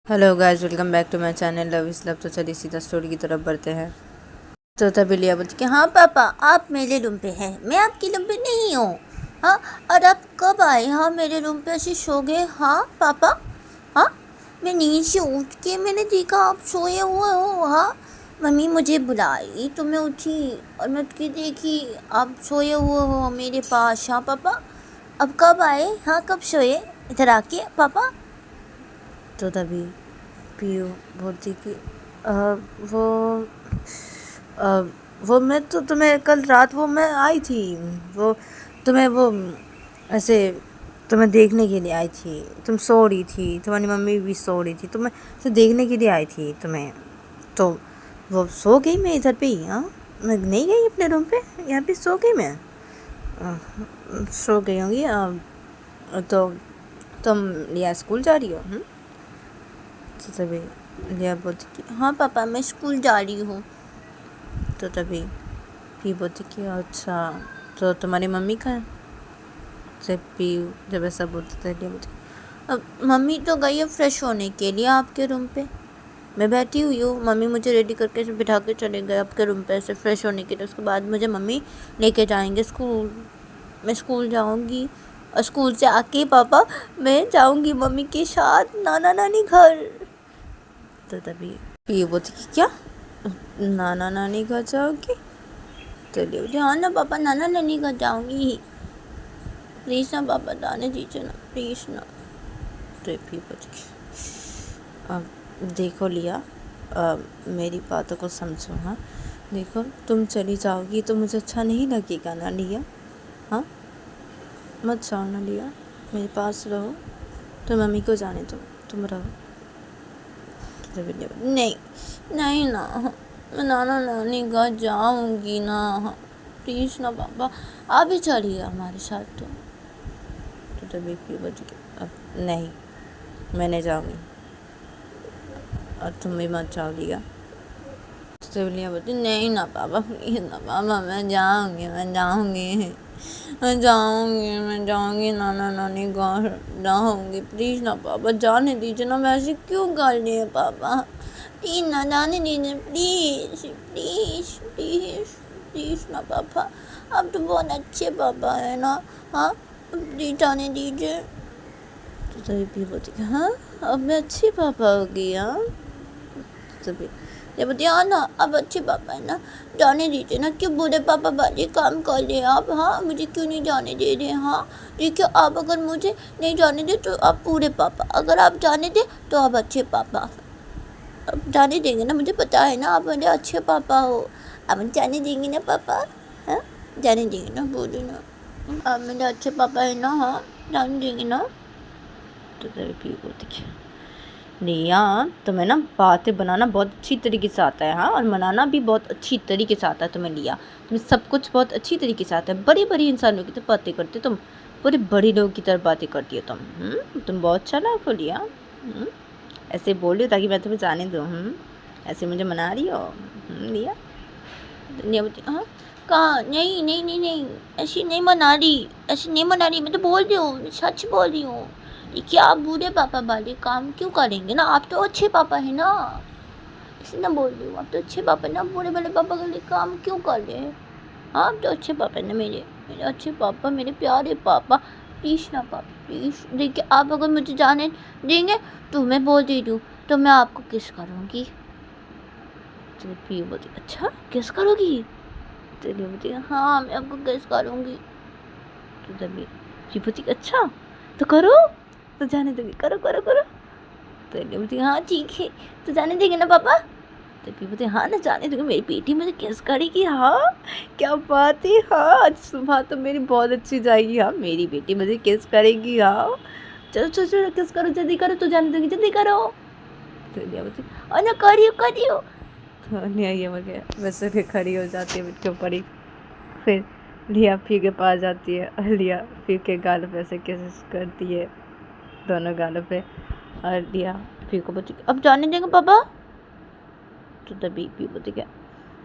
Hello guys, welcome back to my channel love is love. तो चलिए सीधा story की तरफ बढ़ते हैं। तो तभी लिया बोलती कि हाँ पापा, आप मेरे रूम पे हैं, मैं आपके रूम पे नहीं हूँ। हाँ, और आप कब आए? हाँ, मेरे रूम पे ऐसे सो गए। हाँ पापा, हाँ, मैं नींद से उठ के मैंने देखा आप सोए हुए हो। हाँ, मम्मी मुझे बुलाई तो मैं उठी और मैं उठ के देखी आप सोए हुए हो मेरे पास। हाँ पापा, अब कब आए? हाँ, कब सोए इधर आके पापा? तो तभी पीयू बोलती कि "अ, वो अ, वो मैं तो तुम्हें कल रात वो मैं आई थी, वो तुम्हें वो ऐसे तुम्हें देखने के लिए आई थी। तुम सो रही थी, तुम्हारी मम्मी भी सो रही थी, तो मैं उसे देखने के लिए आई थी तुम्हें। तो वो सो गई, मैं इधर पे ही। हाँ, मैं नहीं गई अपने रूम पे, यहाँ पे सो गई मैं। अ, सो गई होंगी। तो तुम लिया स्कूल जा रही हो? तो तभी लिया बोलती कि हाँ पापा, मैं स्कूल जा रही हूँ। तो तभी पी बोलती कि अच्छा, तो तुम्हारी मम्मी कहाँ है? जब पी जब ऐसा बोलती तो लिया बोलती अब मम्मी तो गई है फ्रेश होने के लिए आपके रूम पे। मैं बैठी हुई हूँ, मम्मी मुझे रेडी करके बिठा के चले गए आपके रूम पे ऐसे फ्रेश होने के लिए। उसके बाद मुझे मम्मी लेके जाएंगे स्कूल। मैं स्कूल जाऊँगी और स्कूल से आके पापा मैं जाऊँगी मम्मी के साथ नाना नानी घर। तो तभी ये बोलती कि क्या, नाना नानी घर जाओगी? तो ये बोलती हाँ ना पापा, नाना नानी घर जाऊँगी। प्लीज़ ना पापा, जाने दीजिए ना, प्लीज़ ना। तो ये भी बोलती अब देखो लिया, मेरी बातों को समझो। हाँ, देखो तुम चली जाओगी तो मुझे अच्छा नहीं लगेगा ना लिया। हाँ, मत जाओ ना लिया, मेरे पास रहो। तो मम्मी को जाने दो, तुम रहो। तो नहीं नहीं ना, मैं नाना नानी घर जाऊंगी ना। प्लीज़ ना पापा, आप भी चलिए हमारे साथ। तो तभी फिर बच गया, अब नहीं, मैं नहीं जाऊँगी और तुम भी मत जाओ लिया। तो तभी लिया बोलती नहीं ना पापा, प्लीज़ ना पापा, मैं जाऊँगी, मैं जाऊँगी, मैं जाऊँगी, मैं जाऊँगी नाना नानी घर जाऊँगी। प्लीज़ ना पापा, जाने दीजिए ना, वैसे क्यों कर लिए पापा? प्लीज़ ना, जाने दीजिए, प्लीज़ प्लीज़ प्लीज़ प्लीज़ ना पापा, आप तो बहुत अच्छे पापा है ना। हाँ, प्लीज़ जाने दीजिए। तो तभी भी बोलती हाँ, अब मैं अच्छी पापा हो गई। हाँ, तभी ये बोलती हाँ ना, अब अच्छे पापा है ना, जाने दीजिए ना। क्यों बुरे पापा वाले काम कर रहे हैं आप? हाँ, मुझे क्यों नहीं जाने दे रहे? हाँ, देखिए आप अगर मुझे नहीं जाने दे तो आप पूरे पापा, अगर आप जाने दे तो आप अच्छे पापा। अब जाने देंगे ना, मुझे पता है ना आप मेरे अच्छे पापा हो। अब जाने देंगे ना पापा? हाँ, जाने देंगे ना, बोलो ना, आप मेरे अच्छे पापा है ना। हाँ, जाने देंगे ना। तो तेरे भी बोलती क्या नेहा, तुम्हें ना बातें बनाना बहुत अच्छी तरीके से आता है। हाँ, और मनाना भी बहुत अच्छी तरीके से आता है तुम्हें लिया। तुम्हें सब कुछ बहुत अच्छी तरीके से आता है। बड़ी बड़ी इंसानों की तो बातें करती हो तुम, पूरे बड़ी लोगों की तरह बातें करती हो तुम। तुम बहुत चालाक हो लिया। ऐसे बोल रही हो ताकि मैं तुम्हें जाने दूँ? ऐसे मुझे मना रही हो? लिया लिया बोलती हाँ, कहाँ? नहीं नहीं नहीं नहीं, ऐसी नहीं मना रही, ऐसी नहीं मना रही, मैं तो बोल रही हूँ, सच बोल रही हूँ। देखिए आप बूढ़े पापा वाले काम क्यों करेंगे ना, आप तो अच्छे पापा है ना, इसलिए ना बोल रही हूँ। आप तो अच्छे पापा ना, बूढ़े वाले पापा के लिए काम क्यों कर रहे हैं? हाँ, आप तो अच्छे पापा है ना, मेरे मेरे अच्छे पापा, मेरे प्यारे पापा। प्लीज़ ना पापा, प्लीज़। देखिए आप अगर मुझे जाने देंगे तो मैं बोल दे दूँ, तो मैं आपको किस करूँगी। तो फिर बोलती अच्छा, किस करोगी? तो बोलती हाँ, मैं आपको किस करूँगी। तो तभी फिर बोलती अच्छा, तो करो, तो जाने दोगी, करो करो करो। तो बोलती हाँ ठीक है, तो जाने देंगे ना पापा? तो फिर बोलते हाँ ना, जाने दोगे, मेरी बेटी मुझे किस करेगी। हाँ, क्या बात है। हाँ, आज सुबह तो मेरी बहुत अच्छी जाएगी। हाँ, मेरी बेटी मुझे किस करेगी। हाँ, चलो चलो चलो किस करो, जल्दी करो, तो जाने दोगी, जल्दी करो। तो बोलती और ना, करियो करियो। तो नहीं, ये वगैरह वैसे फिर खड़ी हो जाती है बिट के ऊपर ही। फिर लिया पी के पास जाती है और लिया पी के गालों पे ऐसे किस करती है, दोनों गालों पे। और लिया पी को बोलती अब जाने देंगे पापा? तो तभी पी बोलती क्या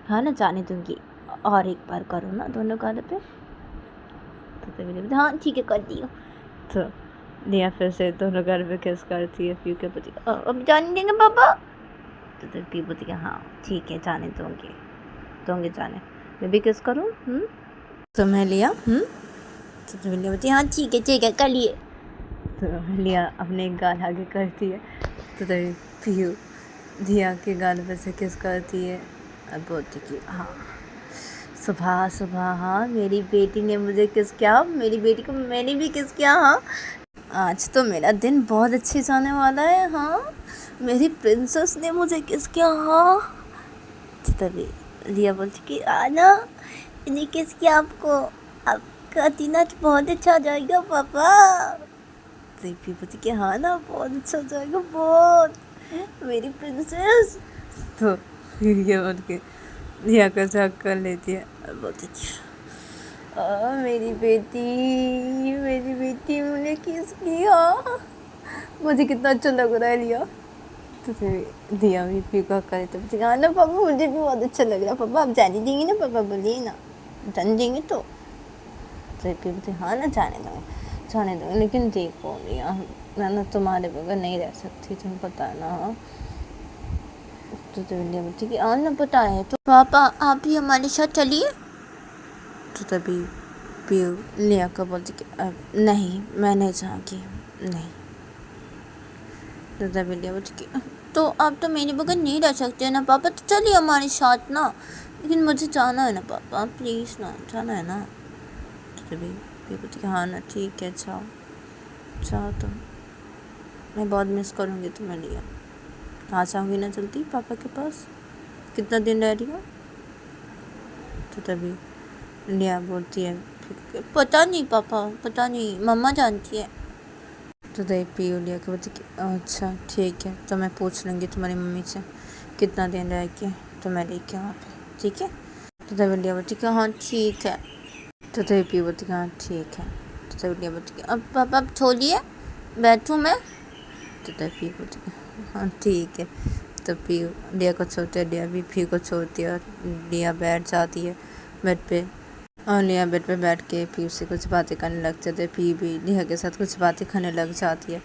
हाँ ना, जाने दूंगी, और एक बार करो ना दोनों गालों पे। तो तभी बोलती हाँ ठीक है, कर दियो। तो लिया फिर से दोनों घर पे किस करती है पीयू के पति अब जाने देंगे पापा। तो फिर पीयू बोलती है हाँ ठीक है जाने दूंगी जाने। मैं भी किस करूँ तो मैं लिया तो लिया बोलती है हाँ ठीक है कर लिए। तो लिया अपने गाल आगे करती है तो तभी पीयू दिया के गाल पे से किस करती है। अब बोलती कि हाँ सुबह सुबह हाँ मेरी बेटी ने मुझे किस किया, मेरी बेटी को मैंने भी किस किया। हाँ आज तो मेरा दिन बहुत अच्छे जाने वाला है। हाँ मेरी प्रिंसेस ने मुझे किस किया। हाँ तो तभी लिया बोलती कि आना मैंने किस किया आपको, आपका दिन आज बहुत अच्छा जाएगा पापा। तो भी बोलती कि हाँ ना बहुत अच्छा जाएगा बहुत मेरी प्रिंसेस। तो फिर ये बोल के लिया का झाग कर लेती है और बोलती मेरी बेटी मुझे किस किया, मुझे कितना अच्छा लग रहा है लिया। तो फिर दिया भी पी का करे तो हाँ ना पापा मुझे भी बहुत अच्छा लग रहा है पापा, आप जाने देंगे ना पापा, बोलिए ना जाने देंगे तो फिर बोलते हाँ ना जाने दो लेकिन देखो लिया मैं ना तुम्हारे बगैर नहीं रह सकती, तुम्हें पता है ना। तो लिया बोलती कि हाँ ना पता है तो पापा आप भी हमारे साथ चलिए। तो तभी पीयू लिया को बोलती कि नहीं मैं नहीं चाहूँगी नहीं। तो तभी लिया बोलती कि तो आप तो मेरे बगैर नहीं रह सकते ना पापा, तो चलिए हमारे साथ ना, लेकिन मुझे जाना है ना पापा प्लीज़ ना, जाना है ना। तो तभी पीयू बोलती कि हाँ ना ठीक है जाओ तुम, मैं बहुत मिस करूँगी तुम्हें लिया। आ जाऊँगी ना जल्दी पापा के पास, कितना दिन रह रही हो। तो तभी लिया बोलती है पता नहीं पापा, पता नहीं मम्मा जानती है। तो तभी पीयू लिया के बोलती कि अच्छा ठीक है तो मैं पूछ लूँगी तुम्हारी मम्मी से कितना दिन रह के तो मैं लेके वहाँ पे ठीक है। तो तभी लिया बोलती कि हाँ ठीक है। तो तभी पीयू बोलती कि हाँ ठीक है। तो तभी लिया बोलती कि अब पापा अब छोड़िए बैठूँ मैं। तो तभी पीयू बोलती कि हाँ ठीक है। तो पीयू लिया को छोड़ती है, लिया भी पीयू को छोड़ती है और लिया बैठ जाती है बेड पे। और लिया बेड पे बैठ के पीयू से कुछ बातें करने लग जाते, पीयू भी लिया के साथ कुछ बातें करने लग जाती है।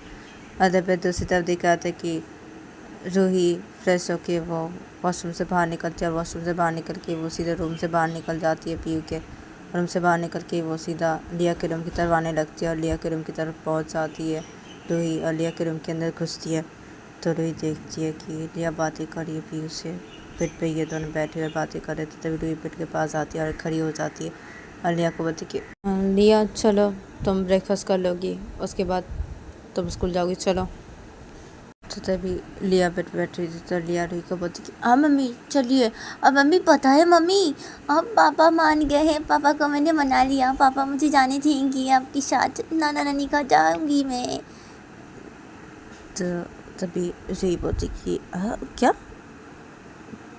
अदर पे दूसरी तरफ देखा जाता है कि रूही फ्रेश होके वो वॉशरूम से बाहर निकलती है और वॉशरूम से बाहर निकल के वो सीधा रूम से बाहर निकल जाती है। पीयू के रूम से बाहर निकल के वो सीधा लिया के रूम की तरफ आने लगती है और लिया के रूम की तरफ पहुंच जाती है रूही और लिया के रूम के अंदर घुसती है। तो रूही देखती है कि लिया बातें कर रही है पीयू से, बेड पे ये दोनों बैठे और बातें कर रहे थे। तभी रूही बेड के पास आती है और खड़ी हो जाती है और लिया को बोलती कि लिया चलो तुम ब्रेकफास्ट कर लोगी उसके बाद तुम स्कूल जाओगी चलो। तो तभी लिया बेड पे बैठ रही थी तो लिया रूही को बोलती कि हाँ मम्मी चलिए। अब मम्मी पता है मम्मी अब पापा मान गए हैं, पापा को मैंने मना लिया, पापा मुझे जाने देंगे आपके साथ, नाना नानी का जाऊँगी मैं। तो तभी रूही बोलती कि क्या।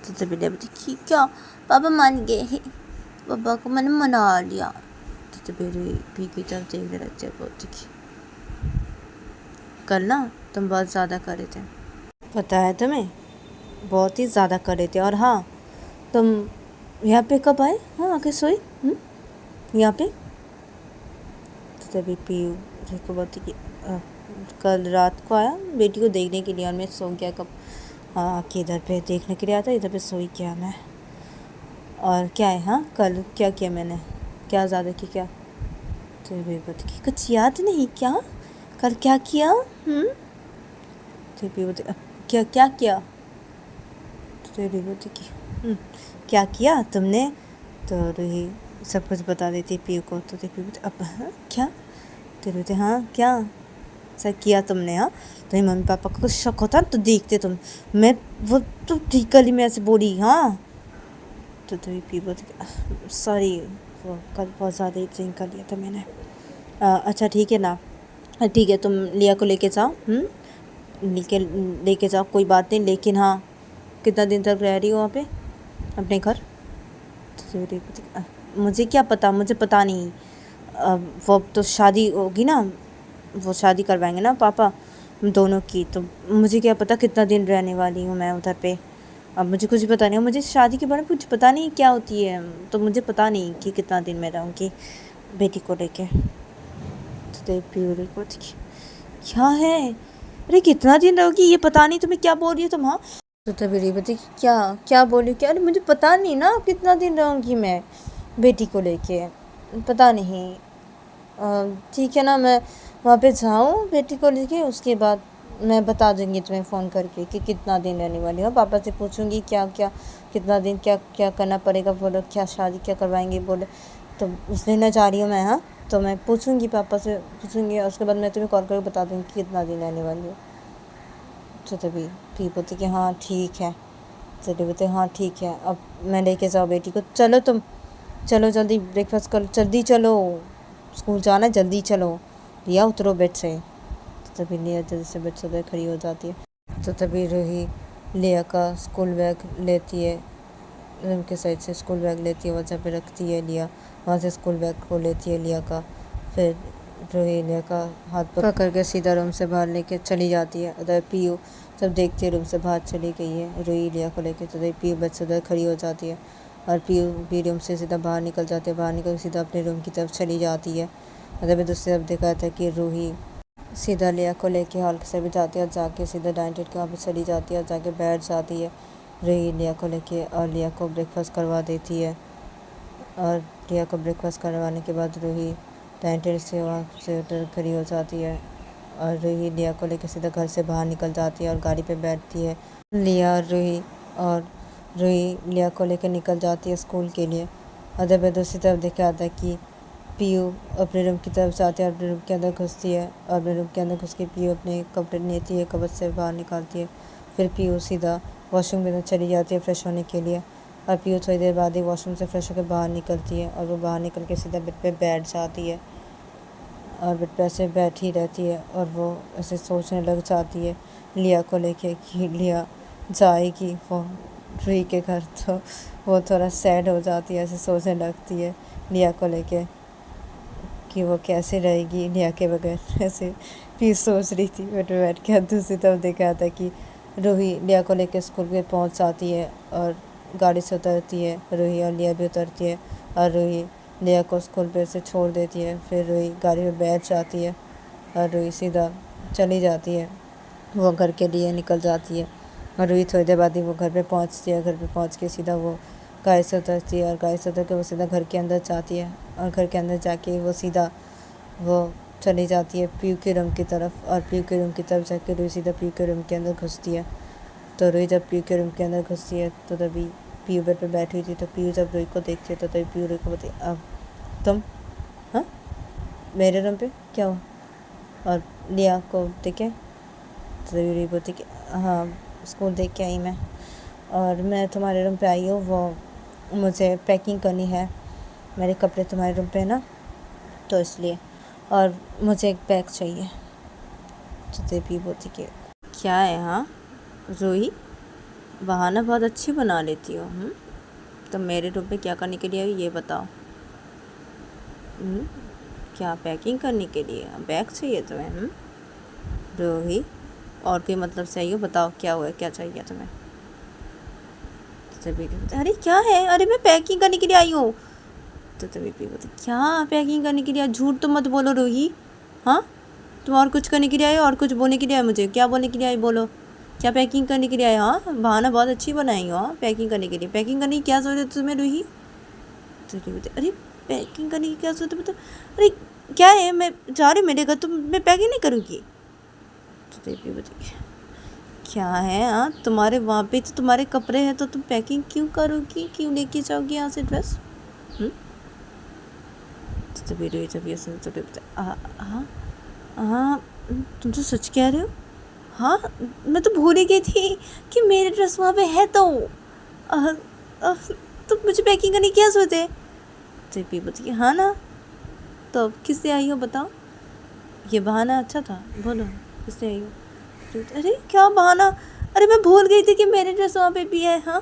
तो तभी लिया बोलती कि क्या पापा मान गए हैं, पापा को मैंने मना लिया। तो तभी रूही पी की तरफ देखने लगती है, बोलती कि कल ना तुम बहुत ज़्यादा कर रहे थे, पता है तुम्हें बहुत ही ज़्यादा कर रहे थे। और हाँ तुम यहाँ पे कब आए, हाँ आके सोए यहाँ पे। तो तभी पीयू रूही को बोलती कि कल रात को आया बेटी को देखने के लिए और मैं सो गया कब, हाँ कि इधर पे देखने के लिए आता, इधर पे सोई क्या मैं। और क्या है हाँ कल क्या किया मैंने, क्या ज़्यादा की क्या। तो भी बोलती कि कुछ याद नहीं क्या, कल क्या किया। तो भी बोलती क्या क्या किया। तो भी बोलती कि क्या किया तुमने। तो रूही सब कुछ बता देती पीयू को। तो भी बोलती अब क्या। तो बोलते हाँ क्या ऐसा किया तुमने। हाँ तो मम्मी पापा को कुछ शक होता तो देखते तुम, मैं वो तो ठीक कल ही मैं ऐसे बोली। हाँ तो तभी पी बोलती सॉरी वो कल बहुत ज़्यादा ही ड्रिंक कर लिया था मैंने। अच्छा ठीक है ना, ठीक है तुम लिया को लेके जाओ लेके जाओ कोई बात नहीं, लेकिन हाँ कितना दिन तक रह रही हो वहाँ पे अपने घर। तो मुझे क्या पता, मुझे पता नहीं, वो तो शादी होगी ना, वो शादी करवाएंगे ना पापा दोनों की, तो मुझे क्या पता कितना दिन रहने वाली हूँ मैं उधर पे। अब मुझे कुछ पता नहीं, मुझे शादी के बारे में कुछ पता नहीं क्या होती है, तो मुझे पता नहीं कि कितना दिन मैं रहूँगी बेटी को लेके। तो प्यूरी को क्या है? अरे कितना दिन रहोगी? ये पता नहीं तुम्हें क्या बोल रही हो तुम। हाँ तो तभी रही बता क्या क्या बोली क्या? अरे मुझे पता नहीं ना कितना दिन रहूँगी मैं बेटी को लेके, पता नहीं। ठीक है ना, मैं वहाँ पे जाऊँ बेटी को लेके, उसके बाद मैं बता दूँगी तुम्हें फ़ोन करके कि कितना दिन रहने वाली हूँ। पापा से पूछूँगी क्या क्या कितना दिन क्या क्या करना पड़ेगा, बोलो क्या शादी क्या करवाएंगे बोले तो उस दिन जा रही हूँ मैं। हाँ तो मैं पूछूँगी पापा से, पूछूँगी और उसके बाद मैं तुम्हें कॉल करके बता दूँगी कितना दिन रहने वाली हूँ। तो तभी फिर बोलती कि हाँ ठीक है। तो बोलते हाँ ठीक है, अब मैं लेके जाओ बेटी को, चलो तुम चलो जल्दी ब्रेकफास्ट करो, जल्दी चलो स्कूल जाना है, जल्दी चलो लिया उतरो बेड से। तो तभी लिया जल्दी से बेड से खड़ी हो जाती है। तो तभी रूही लिया का स्कूल बैग लेती है, रूम के साइड से स्कूल बैग लेती है, वहाँ पे रखती है लिया, वहाँ से स्कूल बैग को लेती है लिया का। फिर रूही लिया का हाथ पकड़ के सीधा रूम से बाहर लेके चली जाती है। उधर पीयू जब देखती है रूम से बाहर चली गई है रूही लिया को लेके, तो पीयू बेड से उधर खड़ी हो जाती है और पीयू भी रूम से सीधा बाहर निकल जाती है। बाहर निकल सीधा अपने रूम की तरफ चली जाती है। मतलब दूसरी तरफ देखा था कि रूही सीधा लिया को लेके हॉल से भी जाती है और जाके सीधा डाइनिंग टेबल के वहाँ पे चली जाती है और जाके बैठ जाती है रूही लिया को लेके और लिया को ब्रेकफास्ट करवा देती है। और लिया को ब्रेकफास्ट करवाने के बाद रूही डाइनिंग टेबल से वहाँ से उतर खड़ी हो जाती है और रूही लिया को लेकर सीधा घर से बाहर निकल जाती है और गाड़ी पे बैठती है। लिया और रूही लिया को लेकर निकल जाती है स्कूल के लिए। और जब दूसरी तरफ देखा आता है कि पीयू अपने रूम की तरफ जाती है, अपने रूम के अंदर घुसती है और अपने रूम के अंदर घुस के पीयू अपने कपड़े लेती है, कबर्ड से बाहर निकालती है। फिर पीयू सीधा वॉशरूम में चली जाती है फ्रेश होने के लिए और पीयू थोड़ी देर बाद ही वॉशरूम से फ्रेश होकर बाहर निकलती है और वो बाहर निकल के सीधा बेड पे बैठ जाती है और बेड पे ऐसे बैठी रहती है और वो ऐसे सोचने लग जाती है लिया को लेके कि लिया जाएगी वो रूही के घर। तो वो थोड़ा सैड हो जाती है, ऐसे सोचने लगती है लिया को लेके कि वो कैसे रहेगी लिया के बगैर। ऐसे फिर सोच रही थी बेड पे बैठ के। दूसरी तरफ देखा था कि रूही लिया को लेके स्कूल में पहुंच जाती है और गाड़ी से उतरती है रूही और लिया भी उतरती है और रूही लिया को स्कूल पे से छोड़ देती है। फिर रूही गाड़ी में बैठ जाती है और रूही सीधा चली जाती है, वो घर के लिए निकल जाती है। और रूही थोड़ी देर बाद ही वो घर पे पहुंचती है। घर पे पहुंच के सीधा वो गाड़ी से उतरती है और गाड़ी से उतर के वो सीधा घर के अंदर जाती है और घर के अंदर जाके वो सीधा वो चली जाती है पीयू के रूम की तरफ और पीयू के रूम की तरफ जाके रूही सीधा पीयू के रूम के अंदर घुसती है। तो रूही जब पीयू के रूम के अंदर घुसती है तो तभी पीयू बेड पे बैठी हुई थी। तो पीयू जब रूही को देखती है तो तभी पीयू रूही को बोलती अब तुम हाँ मेरे रूम पे क्या हुआ? और लिया को देखे तो तभी रूही बोलती कि हाँ स्कूल देख के आई मैं और मैं तुम्हारे रूम पे आई हूँ, वो मुझे पैकिंग करनी है, मेरे कपड़े तुम्हारे रूम पे है ना तो इसलिए, और मुझे एक बैग चाहिए। तो देवी बोलती कि क्या है? हाँ रूही बहाना बहुत अच्छी बना लेती हो। तो मेरे रूम पे क्या करने के लिए आई ये बताओ। क्या पैकिंग करने के लिए बैग चाहिए तुम्हें? रूही और कोई मतलब से आई हो, बताओ क्या हुआ, क्या चाहिए तुम्हें? तो तभी अरे क्या है, अरे मैं पैकिंग करने के लिए आई हूँ। तो तभी बोलते क्या पैकिंग करने के लिए? झूठ तो मत बोलो रूही। हाँ तुम और कुछ करने के लिए आए और कुछ बोलने के लिए आए? मुझे क्या बोलने के लिए आए बोलो, क्या पैकिंग करने के लिए आए? हाँ बहाना बहुत अच्छी बनाई हो। हाँ पैकिंग करने के लिए, पैकिंग करने की क्या जरूरत है तुम्हें रूही? तो बोलते अरे पैकिंग करने की क्या जरूरत है? मतलब अरे क्या है, मैं जा रही हूँ मेरे घर तो मैं पैकिंग नहीं करूँगी। तो बोलते क्या है? हाँ तुम्हारे वहाँ पे तो तुम्हारे कपड़े हैं तो तुम पैकिंग क्यों करोगी, क्यों लेके जाओगी यहाँ से ड्रेस? तो वीडियो जब ये सुन तो हाँ हाँ तुम तो सच कह रहे हो। हाँ मैं तो भूल ही गई थी कि मेरे ड्रेस वहाँ पे है तो मुझे पैकिंग करने की क्या जरूरत है? तो भी बोलती हाँ ना, तो अब किससे आई हो बताओ? ये बहाना अच्छा था, बोलो किससे आई हो? तो अरे क्या बहाना, अरे मैं भूल गई थी कि मेरे ड्रेस वहाँ पे भी है। हाँ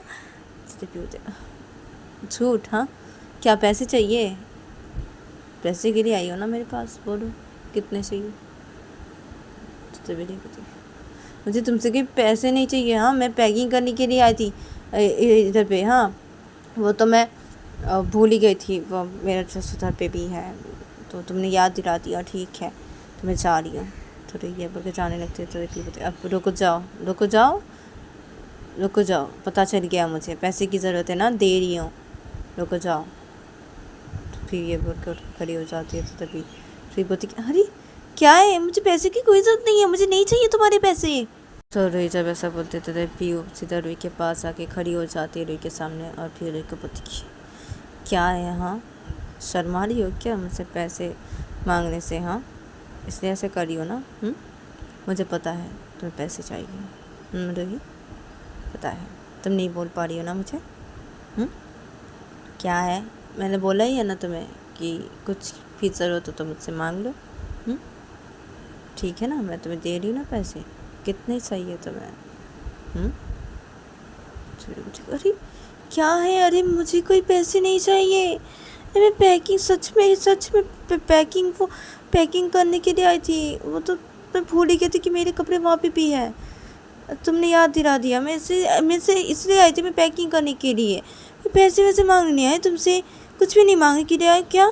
तो भी बोलते झूठ। हाँ क्या पैसे चाहिए? पैसे के लिए आई हो ना मेरे पास, बोलो कितने चाहिए? तो तभी नहीं पता, मुझे तुमसे कोई पैसे नहीं चाहिए। हाँ मैं पैकिंग करने के लिए आई थी इधर पे। हाँ वो तो मैं भूल ही गई थी, वो मेरा ड्रेस उधर पे भी है तो तुमने याद दिला दिया, ठीक है तो मैं जा रही हूँ। तो ये बोल के जाने लगते हैं। तो ये बोलती अब रुको जाओ रुको जाओ रुको जाओ, पता चल गया मुझे पैसे की ज़रूरत है ना, दे रही हूँ, रुको जाओ। तो फिर ये बोल कर खड़ी हो जाती है। तो तभी फिर बोलती अरे क्या है, मुझे पैसे की कोई ज़रूरत नहीं है, मुझे नहीं चाहिए तुम्हारे पैसे। तो रुई जब ऐसा बोलते तो पीयू सीधा रुई के पास आके खड़ी हो जाती है रुई के सामने। और फिर रुई को बोलती क्या है, हाँ शर्मा रही हो क्या मुझसे पैसे मांगने से, हाँ इसलिए ऐसे कर रही हो ना। मुझे पता है तुम्हें पैसे चाहिए, रुई पता है, तुम नहीं बोल पा रही हो ना मुझे। क्या है, मैंने बोला ही है ना तुम्हें कि कुछ भी ज़रूरत हो तो मुझसे मांग लो। ठीक है ना, मैं तुम्हें दे रही हूँ ना पैसे, कितने चाहिए तुम्हें। अरे क्या है, अरे मुझे कोई पैसे नहीं चाहिए, मैं पैकिंग सच में पैकिंग करने के लिए आई थी। वो तो मैं भूल ही गई थी कि मेरे कपड़े वहाँ पे भी है, तुमने याद दिला दिया। मैं से इसलिए आई थी, मैं पैकिंग करने के लिए, पैसे वैसे मांगने नहीं आए तुमसे, कुछ भी नहीं मांगने के लिए आए। क्या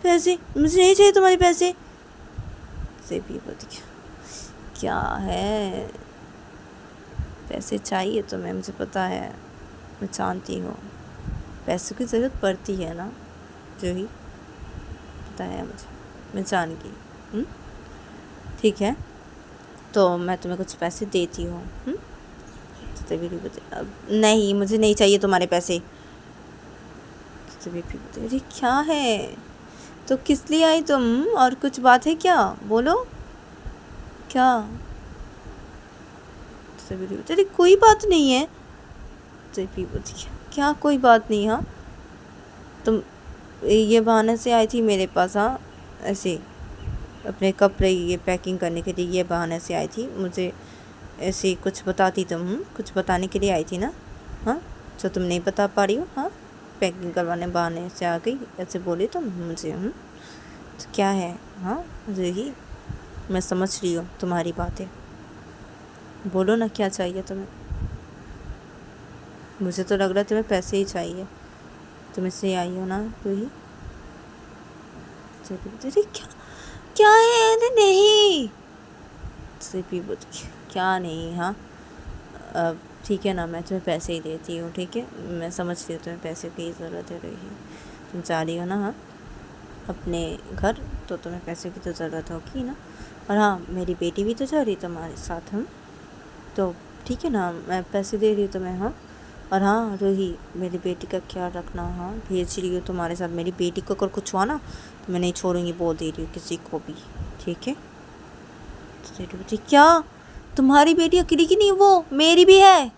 पैसे, मुझे नहीं चाहिए तुम्हारे पैसे। से भी क्या है, पैसे चाहिए तुम्हें, मुझे पता है, मैं जानती हूँ पैसों की ज़रूरत पड़ती है ना, जो ही पता है मुझे, मैं जान गई। ठीक है, तो मैं तुम्हें कुछ पैसे देती हूँ। तभी भी अब नहीं, मुझे नहीं चाहिए तुम्हारे पैसे। तभी भी अरे क्या है, तो किस लिए आई तुम, और कुछ बात है क्या, बोलो क्या। तभी अरे कोई बात नहीं है। तभी क्या कोई बात नहीं, हाँ तुम ये बहाने से आई थी मेरे पास, हाँ ऐसे अपने कपड़े ये पैकिंग करने के लिए ये बहाने से आई थी, मुझे ऐसे कुछ बताती तुम, कुछ बताने के लिए आई थी ना, हाँ जो तुम नहीं बता पा रही हो, हाँ पैकिंग करवाने बहाने से आ गई, ऐसे बोले तुम मुझे। तो क्या है, हाँ ही मैं समझ रही हूँ तुम्हारी बातें, बोलो ना क्या चाहिए तुम्हें। मुझे तो लग रहा है तुम्हें पैसे ही चाहिए, तुम इससे आई हो ना, तो ही अरे क्या है, अरे नहीं क्या नहीं, हाँ अब ठीक है ना, मैं तुम्हें पैसे ही देती हूँ, ठीक है मैं समझ रही हूँ तुम्हें पैसे की ज़रूरत है रही, तुम जा रही हो ना हाँ अपने घर, तो तुम्हें पैसे की तो ज़रूरत होगी ना। और हाँ मेरी बेटी भी तो जा रही तुम्हारे साथ, हम तो ठीक है ना, मैं पैसे दे रही हूँ तुम्हें, हाँ। और हाँ रोही, मेरी बेटी का ख्याल रखना, हाँ भेज रही हूँ तुम्हारे साथ, मेरी बेटी को अगर कुछ हुआ ना तो मैं नहीं छोड़ूंगी, बोल दे रही हूँ किसी को भी, ठीक है। तो क्या तुम्हारी बेटी अकेली की नहीं, वो मेरी भी है।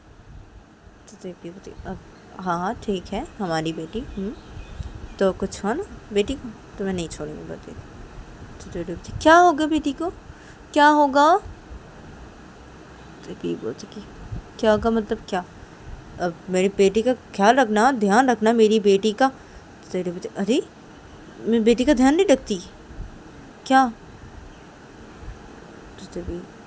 तो अब हाँ ठीक है हमारी बेटी, तो कुछ हुआ ना बेटी को तो मैं नहीं छोड़ूंगी बेटी। तो क्या होगा बेटी को, क्या होगा, तो क्या होगा मतलब क्या, अब मेरी बेटी का ख्याल रखना, ध्यान रखना मेरी बेटी का। अरे मैं बेटी का ध्यान नहीं रखती क्या, तो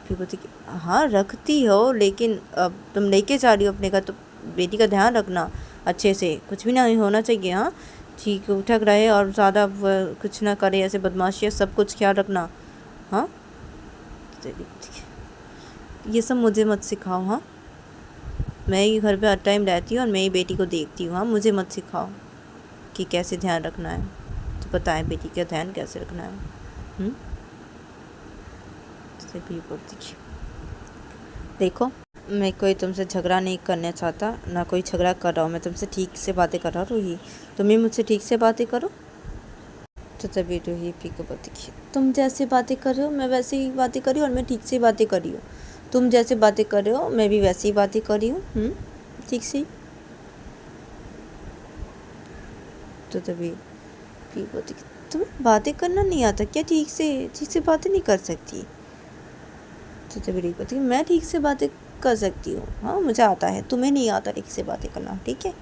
फिर बोलती कि हाँ रखती हो, लेकिन अब तुम लेके जा रही हो अपने घर, तो बेटी का ध्यान रखना अच्छे से, कुछ भी ना होना चाहिए, हाँ ठीक उठक रहे और ज़्यादा कुछ ना करे, ऐसे बदमाशी सब कुछ ख्याल रखना, हाँ ये सब मुझे मत सिखाओ, हाँ मैं ही घर पे हर टाइम रहती हूँ और मैं ही बेटी को देखती हूँ, हाँ मुझे मत सिखाओ कि कैसे ध्यान रखना है, तो पता है बेटी का ध्यान कैसे रखना है। भी बोलती देखो मैं कोई तुमसे झगड़ा नहीं करना चाहता, ना कोई झगड़ा कर रहा हूँ, मैं तुमसे ठीक से बातें कर रहा हूँ रूही, तुम ही मुझसे ठीक से बातें करो। तो तभी रूही पी को बोलती तुम जैसे बातें कर रहे हो मैं वैसे ही बातें कर रही हूँ, और मैं ठीक से बातें कर रही हूँ, तुम जैसे बातें कर रहे हो मैं भी वैसे ही बातें कर रही हूँ, ठीक से। तो तभी पी बोलती तुम्हें बातें करना नहीं आता क्या, ठीक से बातें नहीं कर सकती। तो तभी बोलती मैं ठीक से बातें कर सकती हूँ, हाँ मुझे आता है, तुम्हें नहीं आता ठीक से बातें करना, ठीक है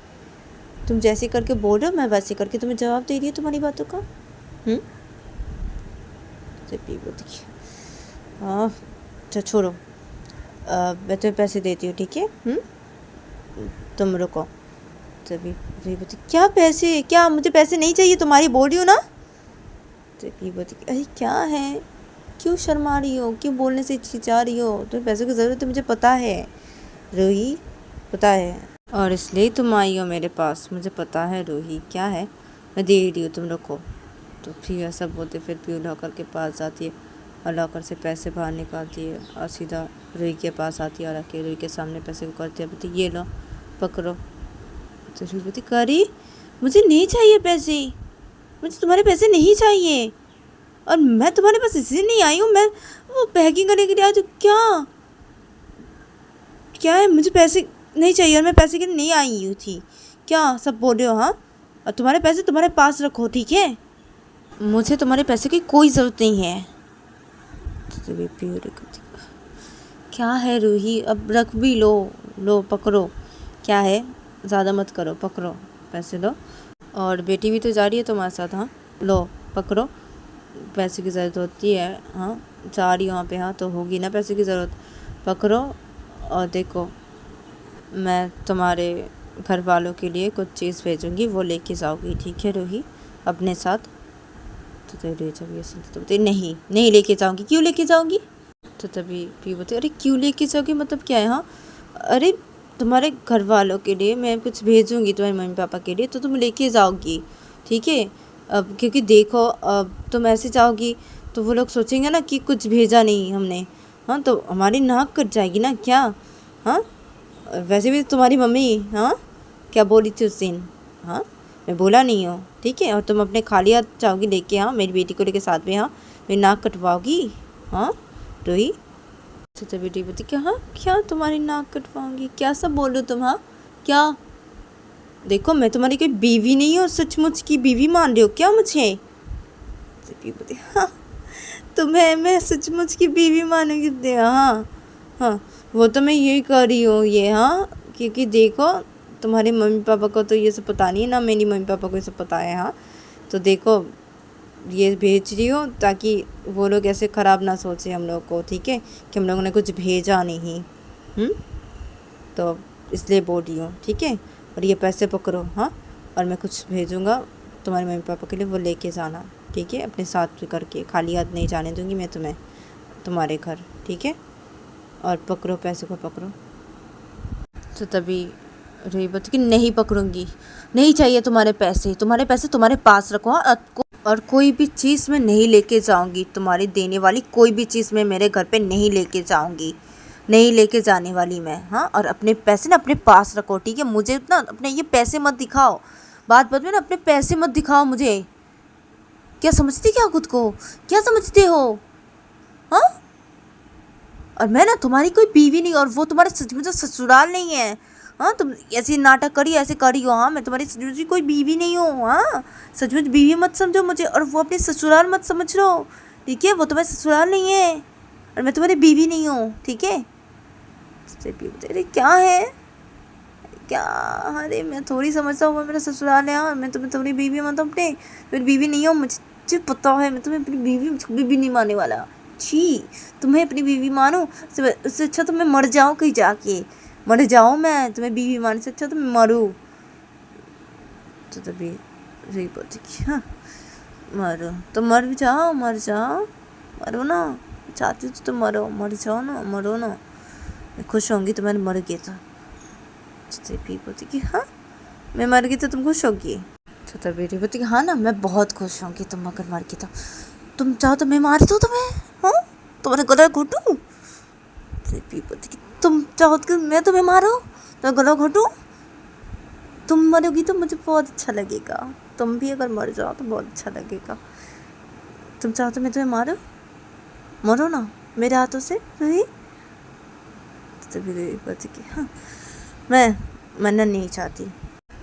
तुम जैसे करके बोल रहे हो मैं वैसे करके तुम्हें जवाब दे रही हूँ तुम्हारी बातों का। तभी बोलती हाँ अच्छा छोड़ो, मैं तुम्हें पैसे देती हूँ, ठीक है तुम रुको। तभी बोलती क्या पैसे, क्या मुझे पैसे नहीं चाहिए, तुम्हारी बोल रही हूँ ना। तभी बोलती अरे क्या है, क्यों शर्मा रही हो, क्यों बोलने से हिचकिचा रही हो? तुम्हें पैसों की ज़रूरत है, मुझे पता है रूही, पता है, और इसलिए तुम आई हो मेरे पास, मुझे पता है रूही। क्या है, मैं दे रही हूँ, तुम रखो। तो फिर ऐसा बोलते फिर पीयू लॉकर के पास जाती है और लॉकर से पैसे बाहर निकालती है और सीधा रूही के पास आती है और आके रूही के सामने पैसे को करती है, बोलती ये लो पकड़ो। तो रूही बोलती करी मुझे नहीं चाहिए पैसे, मुझे तुम्हारे पैसे नहीं चाहिए, और मैं तुम्हारे पास इसलिए नहीं आई हूँ, मैं वो पैकिंग करने के लिए आज। क्या क्या है, मुझे पैसे नहीं चाहिए और मैं पैसे के लिए नहीं आई हुई थी, क्या सब बोल रहे हो? हाँ, और तुम्हारे पैसे तुम्हारे पास रखो, ठीक है? मुझे तुम्हारे पैसे की कोई ज़रूरत नहीं है। क्या है रूही, अब रख भी लो, लो पकड़ो, क्या है, ज़्यादा मत करो, पकड़ो पैसे लो। और बेटी भी तो जा रही है तुम्हारे साथ, हाँ लो पकड़ो, पैसे की ज़रूरत होती है, हाँ जा रही वहाँ पे, हाँ तो होगी ना पैसे की ज़रूरत, पकड़ो। और देखो मैं तुम्हारे घर वालों के लिए कुछ चीज़ भेजूँगी, वो लेके जाओगी, ठीक है रूही, अपने साथ। तो तेरे जब ये सुनते तो बोलते नहीं नहीं लेके जाऊँगी। क्यों लेके जाऊँगी? तो तभी भी बोलते अरे क्यों लेके जाओगी, मतलब क्या है? हाँ अरे तुम्हारे घर वालों के लिए मैं कुछ भेजूँगी तुम्हारे मम्मी पापा के लिए, तो तुम लेके जाओगी, ठीक है? अब क्योंकि देखो अब तुम ऐसे जाओगी तो वो लोग सोचेंगे ना कि कुछ भेजा नहीं हमने, हाँ तो हमारी नाक कट जाएगी ना क्या? हाँ वैसे भी तुम्हारी मम्मी हाँ क्या बोली थी उस दिन, हाँ मैं बोला नहीं हूँ, ठीक है? और तुम अपने खाली हाथ जाओगी लेके, हाँ मेरी बेटी को लेके साथ में, हाँ मेरी नाक कटवाओगी, हाँ रोही। तो बेटी बोलती क्या, हाँ क्या तुम्हारी नाक कटवाऊंगी, क्या सब बोल रहे हो तुम? हाँ क्या, देखो मैं तुम्हारी कोई बीवी नहीं हूँ, सचमुच की बीवी मान रहे हो क्या मुझे? बोलती हाँ तुम्हें मैं सचमुच की बीवी मानूंगी? हाँ हाँ वो तो मैं यही कर रही हूँ ये, हाँ क्योंकि देखो तुम्हारे मम्मी पापा को तो ये सब पता नहीं है ना, मेरी मम्मी पापा को ये सब पता है, हाँ तो देखो ये भेज रही हूँ ताकि वो लोग ऐसे ख़राब ना सोचे हम लोग को, ठीक है, कि हम लोगों ने कुछ भेजा नहीं, तो इसलिए बोल रही हूँ, ठीक है? और ये पैसे पकड़ो, हाँ और मैं कुछ भेजूँगा तुम्हारे मम्मी पापा के लिए, वो लेके जाना, ठीक है? अपने साथ करके, खाली हाथ नहीं जाने दूँगी मैं तुम्हें तुम्हारे घर, ठीक है? और पकड़ो पैसे को, पकड़ो। तो तभी रूही बोलती कि नहीं पकड़ूंगी, नहीं चाहिए तुम्हारे पैसे, तुम्हारे पैसे तुम्हारे पास रखो, और कोई भी चीज़ मैं नहीं लेके जाऊंगी, तुम्हारी देने वाली कोई भी चीज़ मैं मेरे घर पे नहीं लेके जाऊंगी, नहीं लेके जाने वाली मैं, हाँ और अपने पैसे ना अपने पास रखो, ठीक है? मुझे ना अपने ये पैसे मत दिखाओ, बात बात में ना अपने पैसे मत दिखाओ मुझे। क्या समझती, क्या खुद को क्या समझते हो? हाँ और मैं ना तुम्हारी कोई बीवी नहीं, और वो तुम्हारे सच में तो ससुराल नहीं है, हाँ तुम ऐसे नाटक करी, ऐसे करी हो, हाँ मैं तुम्हारी सच में कोई बीवी नहीं हूँ, हाँ सच में बीवी मत समझो मुझे, और वो अपने ससुराल मत समझ लो, ठीक है? वो तुम्हारे ससुराल नहीं है और मैं तुम्हारी बीवी नहीं हूँ, ठीक है? अरे क्या है, क्या, अरे मैं थोड़ी समझता हूँ वो मेरा ससुराल है, हाँ मैं तुम्हें तुम्हारी बीवी मतलब अपने मेरी बीवी नहीं हूँ, मुझे पता है, मैं तुम्हें अपनी बीवी नहीं मानने वाला। छी, तुम्हें अपनी बीवी मानो, उससे अच्छा तो मैं मर जाऊँ, कहीं जाके मर जाऊँ, मैं तुम्हें बीवी मानने से अच्छा तो मैं मरूँ। तो तभी रही बोलती हाँ मरो तो मर जाओ, मर जाओ, मरो ना, चाहती हो तो मरो, मर जाओ ना, मरो ना, मैं खुश होंगी तुम्हारे मर गए तो। तभी बोलती कि हाँ मैं मर गई तो तुम खुश होगी? तो तभी बोलती कि हाँ ना मैं बहुत खुश होंगी तुम अगर मर गई तो, तुम चाहो तो मैं मार दूँ तुम्हें, हाँ तुम्हारे गला घोटूँ? तुम चाहो तो मैं तुम्हें मारूँ, तो गला घोटूँ? तुम मरोगी तो मुझे बहुत अच्छा लगेगा, तुम भी अगर मर जाओ तो बहुत अच्छा लगेगा, तुम चाहो तो मैं तुम्हें मारूँ, मरो ना मेरे हाथों से नहीं? तभी बोलती कि हाँ मैं मरना नहीं चाहती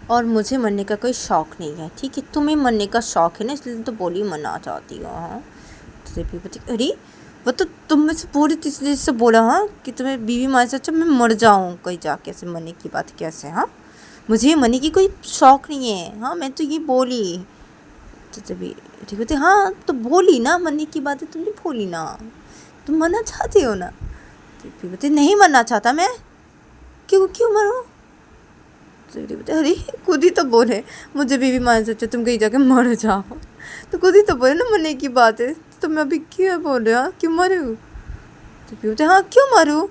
और मुझे मरने का कोई शौक़ नहीं है, ठीक है? तुम्हें मरने का शौक़ है ना, इसलिए तो बोली मरना चाहती हो, हाँ तो बोलती अरे वो तो तुम मुझसे पूरी तरीके से बोला, हाँ कि तुम्हें बीवी मार से अच्छा मैं मर जाऊँ कहीं जाके, ऐसे मरने की बात कैसे? हाँ मुझे मरने की कोई शौक़ नहीं है, हाँ मैं तो ये बोली। तो तभी ठीक होती हाँ तो बोली ना, मरने की बात है तुमने बोली ना, तुम मरना चाहती हो ना? तो बोलते नहीं मरना चाहता मैं, क्यों क्यों मरूँ? तो बोलते अरे खुद ही तो बोले मुझे बीवी मान से अच्छा तुम कहीं जाके मर जाओ, तो खुद ही तो बोले ना मरने की बात है, तो मैं अभी क्यों बोल रहे हो, क्यों मारूँ? तो पीयू बोलते हाँ क्यों मारूँ?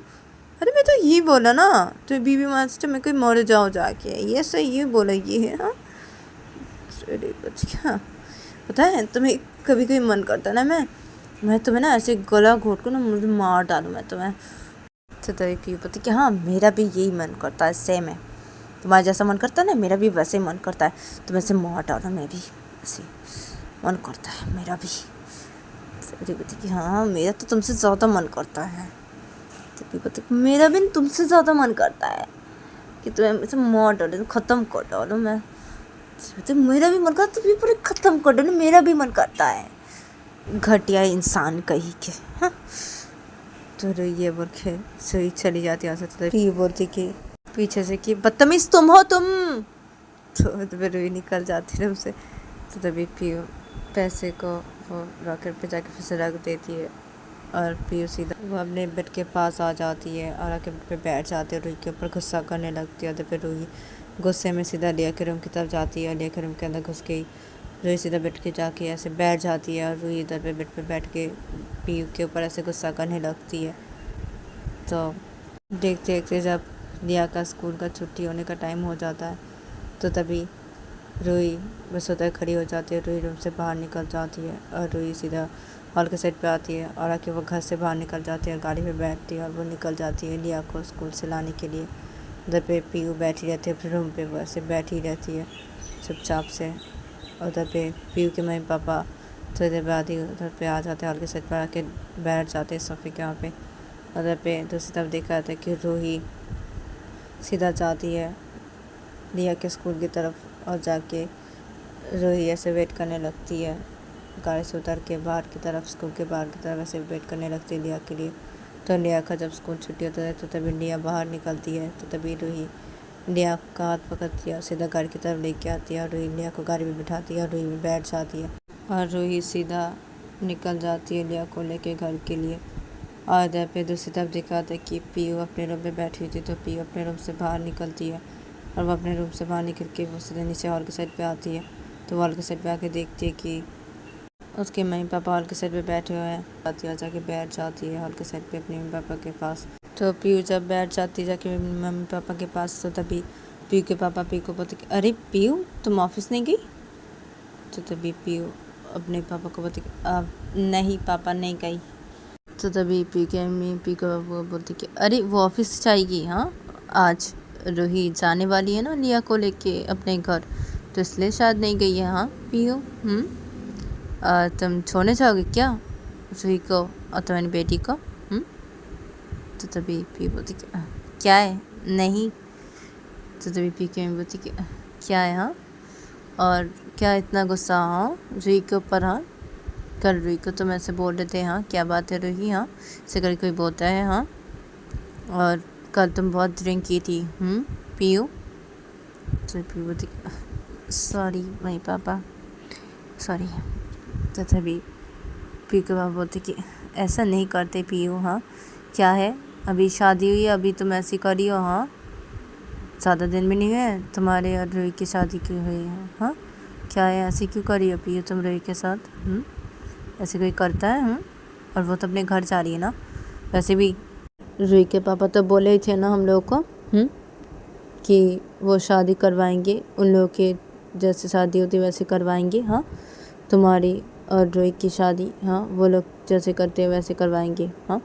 अरे मैं तो ये बोला ना, तो बीबी मास्टर मैं कोई मर जाओ जाके, ये सही ये बोला ये है। हाँ अरे बच्चा, पता है तुम्हें कभी कभी मन करता ना मैं तुम्हें ना ऐसे गला घोट को ना मुझे मार डालूँ मैं तुम्हें। तो पीयू बोलती कि हाँ मेरा भी यही मन करता है, सेम है, तुम्हारा जैसा मन करता है ना मेरा भी वैसे ही मन करता है, तो मैं से मार डालूँ, मैं भी ऐसे मन करता है मेरा भी। तो बोलती कि हाँ मेरा तो तुमसे ज़्यादा मन करता है। तो बोलती मेरा भी तुमसे ज़्यादा मन करता है कि तुम्हें मुझसे मार डालो, ख़त्म कर डालो मैं। तो मेरा भी मन करता, तुम भी पूरे ख़त्म कर डालो, मेरा भी मन करता है, घटिया इंसान कहीं के। हाँ तो ये बोल के सही चली जाती है। फिर बोलती कि पीछे से कि बदतमीज़ तुम हो तुम। तो फिर रुई निकल जाती है उनसे। तो तभी पीयू पैसे को वो रॉकेट पे जाके फिर से रख देती है और पीयू सीधा वो अपने बेड के पास आ जाती है और आके बेड पे बैठ जाती है, रुई के ऊपर गुस्सा करने लगती है। तो फिर रुई गुस्से में सीधा लिया के रूम की तरफ जाती है, लिया के रूम के अंदर घुस गई, रुई सीधा बेड के जाके ऐसे बैठ जाती है और रुई इधर पे बेड पे बैठ के पीयू के ऊपर ऐसे गुस्सा करने लगती है। तो देखते देखते जब लिया का स्कूल का छुट्टी होने का टाइम हो जाता है तो तभी रुई बस उधर खड़ी हो जाती है, रुई रूम से बाहर निकल जाती है और रुई सीधा हॉल के साइड पे आती है और आके वो घर से बाहर निकल जाती है, गाड़ी पे बैठती है और वो निकल जाती है लिया को स्कूल से लाने के लिए। उधर पे पीयू बैठी रहती है अपने रूम पे, वो ऐसे बैठी रहती है चुपचाप से। उधर पे पीयू के मम्मी पापा थोड़ी देर बाद ही उधर पे आ जाते हैं, हॉल के साइड पर आके बैठ जाते हैं सोफे के वहाँ पे। उधर पे दूसरी तरफ देखा जाता है कि रूही सीधा जाती है लिया के स्कूल की तरफ और जाके रूही ऐसे वेट करने लगती है, गाड़ी से उतर के बाहर की तरफ, स्कूल के बाहर की तरफ ऐसे वेट करने लगती है लिया के लिए। तो लिया का जब स्कूल छुट्टी होता है तो तभी लिया बाहर निकलती है, तो तभी रूही लिया का हाथ पकड़ती है और सीधा गाड़ी की तरफ लेके आती है और रूही लिया को गाड़ी में बिठाती है और रूही में बैठ जाती है और रूही सीधा निकल जाती है लिया को लेके घर के लिए। और इधर पे दूसरी तरफ देखा था कि पीयू अपने रूम में बैठी हुई थी, तो पीयू अपने रूम से बाहर निकलती है और वो अपने रूम से बाहर निकल के वो सीधे नीचे हॉल के साइड पे आती है। तो हॉल के साइड पे आके देखती है कि उसके मम्मी पापा हॉल के साइड पे बैठे हुए हैं, आती है जाके बैठ जाती है हॉल के साइड पे अपने मम्मी पापा के पास। तो पीयू जब बैठ जाती है जाके मम्मी पापा के पास, तो तभी पीयू के पापा पीयू को बोलते कि अरे पीयू तुम ऑफिस नहीं गई? तो तभी पीयू अपने पापा को बोलती कि नहीं पापा नहीं गई। तो तभी पी के मम्मी पी को वो बोलती कि अरे वो ऑफिस जाएगी, हाँ आज रूही जाने वाली है ना लिया को लेके अपने घर, तो इसलिए शायद नहीं गई है। हाँ पीयू तुम छोड़ने जाओगे क्या रूही को और तुम्हारी बेटी को? तो तभी पी बोलती कि क्या है नहीं। तो तभी पी के मम्मी बोलती कि क्या है हाँ, और क्या इतना गुस्सा हाँ रूही के ऊपर? हाँ कल रूही को तुम ऐसे बोल रहे थे, हाँ क्या बात है रूही? हाँ इसे कल कोई बोलता है? हाँ और कल तुम बहुत ड्रिंक की थी पीयू। तो पीयू बोलती सॉरी मम्मी पापा सॉरी। तो तभी पीयू के पापा बोलते कि ऐसा नहीं करते पीयू, हाँ क्या है अभी शादी हुई है, अभी तुम ऐसी करी हो? हाँ ज़्यादा दिन भी नहीं हुए तुम्हारे और रूही की शादी क्यों हुई है? हाँ क्या है ऐसी क्यों करी हो पीयू तुम रूही के साथ? ऐसे कोई करता है? और वो तो अपने घर जा रही है ना। वैसे भी रूही के पापा तो बोले ही थे ना हम लोग को कि वो शादी करवाएंगे, उन लोगों के जैसे शादी होती वैसे करवाएंगे। हाँ तुम्हारी और रूही की शादी हाँ वो लोग जैसे करते हैं वैसे करवाएंगे। हाँ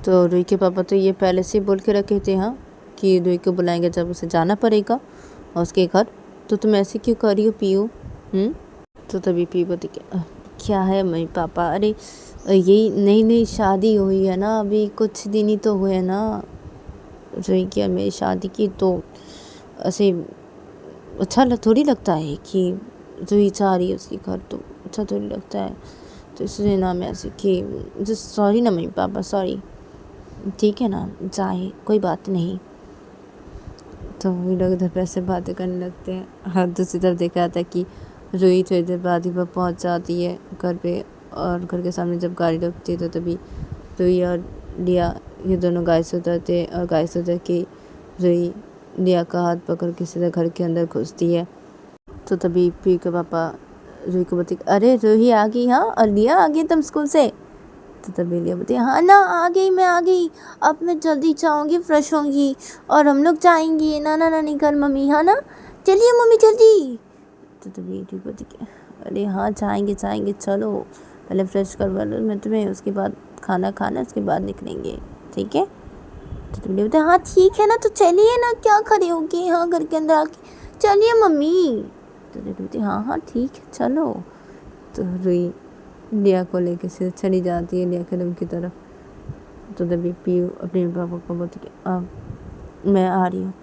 तो रूही के पापा तो ये पहले से बोल के रखे थे हाँ कि रूही को बुलाएंगे जब उसे जाना पड़ेगा और उसके घर, तो तुम ऐसे क्यों कर रही हो पीयू? तो तभी पीयू बोलती क्या है मम्मी पापा, अरे यही नई नई शादी हुई है ना, अभी कुछ दिन ही तो हुए ना रूही की और मेरी शादी की, तो ऐसे अच्छा थोड़ी लगता है कि रूही जा रही है उसके घर, तो अच्छा थोड़ी लगता है। तो इसलिए ना मैं ऐसे कि सॉरी ना मम्मी पापा सॉरी, ठीक है ना जाए कोई बात नहीं। तो वो लोग इधर पैसे बातें करने लगते हैं। और दूसरी तरफ देखा जाता है कि रूही थोड़ी देर बाद ही वह पहुँच जाती है घर पे, और घर के सामने जब गाड़ी रुकती है तो तभी रूही और लिया ये दोनों गाय से उतरते और गाय से उतर के रूही लिया का हाथ पकड़ के सीधा घर के अंदर घुसती है। तो तभी पी के पापा रूही को बोलती अरे रूही आ गई, हाँ, और लिया आ गई तुम स्कूल से? तो तभी लिया बोलती हाँ ना, आ गई, मैं आ गई, अब मैं जल्दी जाऊँगी, फ्रेश होंगी और हम लोग जाएंगे नाना नानी घर मम्मी, हाँ ना, चलिए मम्मी जल्दी। तो तभी रूही बोलती अरे हाँ जाएंगे जाएंगे, चलो पहले फ्रेश करवा लो मैं तुम्हें, उसके बाद खाना खाना, उसके बाद निकलेंगे, ठीक है? तो तुम बोलते हाँ ठीक है ना, तो चलिए ना, क्या खड़े हो गए, हाँ घर के अंदर आके, चलिए मम्मी। तो बोलती हाँ हाँ ठीक है चलो। तो रूही लिया को लेके से चली जाती है लिया के रूम की तरफ। तो तभी पीयू अपने पापा को बोलती कि अब मैं आ रही हूँ।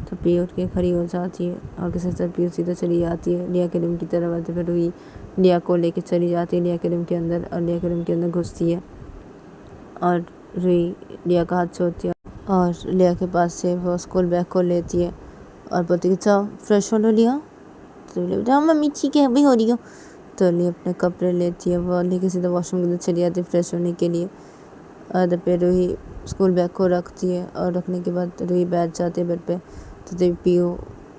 तो पीयू उठ के खड़ी हो जाती है और किसी तरह पीयू सीधा चली जाती है लिया के रूम की तरफ। आते फिर रूही लिया को लेके चली जाती है लिया के रूम के अंदर और लिया के रूम के अंदर घुसती है और रूही लिया का हाथ छोड़ती है और लिया के पास से वो स्कूल बैग को लेती है और बोलती कि जाओ फ्रेश हो लो लिया। तो लिया बोलती हाँ मम्मी ठीक है अभी हो रही हो। तो लिया अपने कपड़े लेती है, वो लेके सीधा वॉशरूम के अंदर चली जाती है फ्रेश होने के लिए। और फिर रूही स्कूल बैग को रखती है और रखने के बाद रूही बैठ जाती है बेड पे। तो तभी पीयू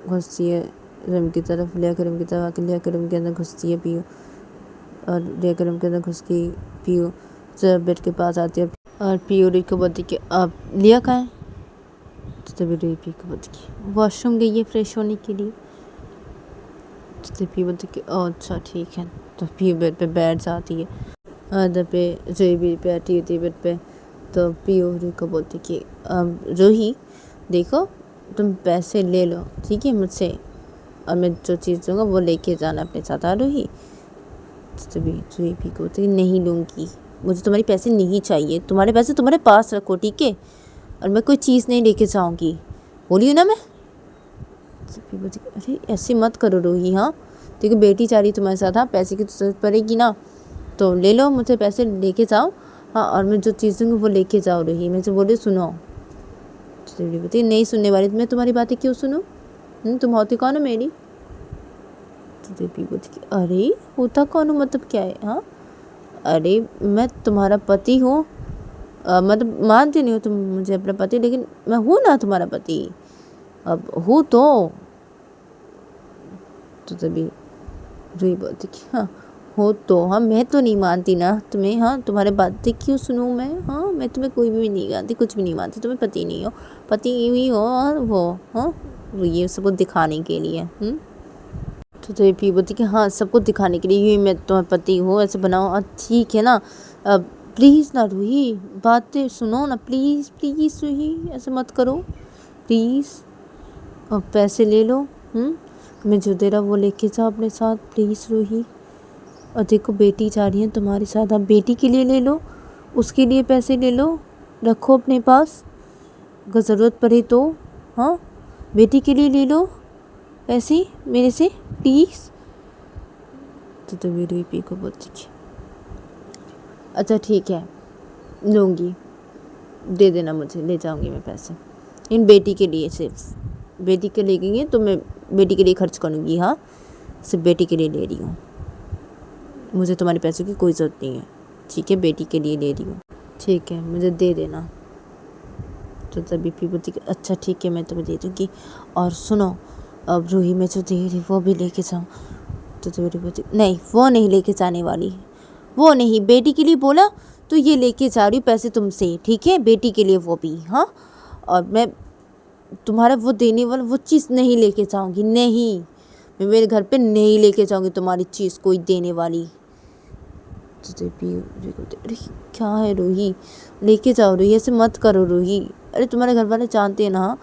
घुसती है रूम की तरफ, लिया के रूम की तरफ आके लिया के रूम के अंदर घुसती है पीयू और लिया के रूम के अंदर घुस के पीयू जब बेड के पास आती है और पीयू रूही को बोलती कि अब लिया कहाँ है? तो तभी रूही पीयू को बोलती कि वॉशरूम गई है फ्रेश होने के लिए। तो पीयू बोलती कि अच्छा ठीक है। तो पीयू बेड पे बैठ जाती है और पे रूही भी बैठी होती है बेड पे। तो पीयू रूही को बोलती कि रूही देखो तुम पैसे ले लो ठीक है मुझसे, और मैं जो चीज़ दूँगा वो लेके जाना अपने साथ। हाँ रूही? तो तभी रूही पी को बोलती नहीं लूँगी, मुझे तुम्हारे पैसे नहीं चाहिए, तुम्हारे पैसे तुम्हारे पास रखो ठीक है, और मैं कोई चीज़ नहीं लेके जाऊँगी, बोली हूँ ना मैं। तो पी बोलती अरे ऐसे मत करो रूही, हाँ देखो बेटी चाह रही तुम्हारे साथ, हाँ पैसे की तो जरूरत पड़ेगी ना, तो ले लो मुझसे पैसे लेके जाओ, हाँ और मैं जो चीज़ दूँगी वो लेके जाओ रूही, मैं जो बोले सुनो। तो रूही बोलती नहीं सुनने वाली, मैं तुम्हारी बातें क्यों सुनूँ, तुम होती कौन हो मेरी? तो देवी बोलती अरे होता कौन हो मतलब क्या है, हाँ अरे मैं तुम्हारा पति हूँ, मतलब मानती नहीं हो तुम मुझे अपना पति, लेकिन मैं हूँ ना तुम्हारा पति, अब हूँ तो तभी रूही बोलती कि हाँ हो तो, हाँ मैं तो नहीं मानती ना तुम्हें, हाँ तुम्हारे बातें क्यों सुनूँ मैं, हाँ मैं तुम्हें कोई भी नहीं मानती, कुछ भी नहीं मानती, तुम्हें पति नहीं हो, पति ही हो और वो, हाँ ये सबको दिखाने के लिए। तो पी बोलती कि हाँ सबको दिखाने के लिए मैं तुम्हारा पति हूँ, ऐसे बनाओ, ठीक है ना, प्लीज़ ना रूही बातें सुनो ना, प्लीज़ प्लीज़ रूही ऐसे मत करो प्लीज़, अब पैसे ले लो, मैं जो दे रहा वो लेके जाओ अपने साथ प्लीज़ रूही, और देखो बेटी जा रही है तुम्हारे साथ, आप बेटी के लिए ले लो, उसके लिए पैसे ले लो, रखो अपने पास, अगर ज़रूरत पड़े तो, हाँ बेटी के लिए ले लो पैसे मेरे से प्लीज़। तो तभी रूही पी को बोलती थी अच्छा ठीक है लूँगी, दे देना मुझे, ले जाऊँगी मैं पैसे, इन बेटी के लिए, सिर्फ बेटी के लिए गई तो मैं बेटी के लिए खर्च करूँगी, हाँ सिर्फ बेटी के लिए ले रही हूँ, मुझे तुम्हारे पैसों की कोई ज़रूरत नहीं है, ठीक है बेटी के लिए ले रही हूँ, ठीक है मुझे दे देना। तो तभी पी बोलती कि अच्छा ठीक है मैं तुम्हें दे दूँगी, और सुनो अब रूही में जो दे रही वो भी लेके जाऊँ। तो तभी बोलती नहीं वो नहीं लेके जाने वाली, वो नहीं, बेटी के लिए बोला तो ये लेके जा रही हूँ पैसे तुमसे, ठीक है बेटी के लिए वो भी, हाँ और मैं तुम्हारा वो देने वाला वो चीज़ नहीं लेके जाऊँगी, नहीं मैं मेरे घर पे नहीं लेके जाऊँगी तुम्हारी चीज़ कोई देने वाली। तो अरे क्या है रूही, लेके जाओ रूही, ऐसे मत करो रूही, अरे तुम्हारे घर वाले जानते हैं ना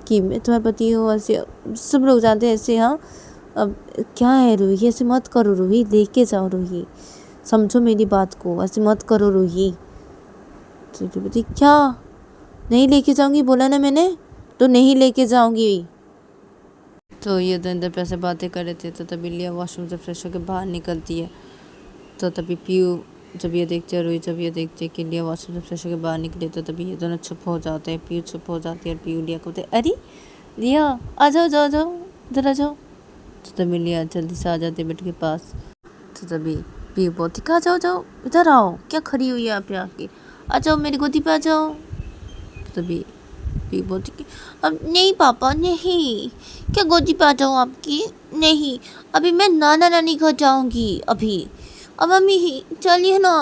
कि मैं तुम्हारा पति हूँ, ऐसे सब लोग जानते हैं ऐसे, हाँ अब क्या है रूही, ऐसे मत करो रूही, लेके जाओ रूही, समझो मेरी बात को, ऐसे मत करो रूही। तो बोलती क्या नहीं लेके जाऊँगी, बोला ना मैंने, तो नहीं लेके जाऊँगी। तो ये इधर इधर पैसे बातें कर रहे थे। तो तभी लिया वॉशरूम से फ्रेश होकर बाहर निकलती है। तो तभी पीयू जब ये देखते हैं, रूही जब ये देखते हैं कि लिया वॉशरूम से फ्रेश होकर बाहर निकले, तो तभी ये दोनों चुप हो जाते हैं, पीयू चुप हो जाती है और पीयू लिया को बोलते अरे लिया आ जाओ जाओ जाओ इधर आ जाओ। तो तभी लिया जल्दी से आ जाती है बेड के पास। तो तभी पीयू बोलती कहाँ जाओ जाओ इधर आओ, क्या खड़ी हुई है आप यहाँ की, आ जाओ मेरी गोदी पे आ जाओ। तो तभी पी बोलती कि अब नहीं पापा नहीं, क्या गोदी पे आ जाऊँ आपकी? नहीं, अभी मैं नाना नानी घर जाऊँगी अभी। अब मम्मी चलिए ना।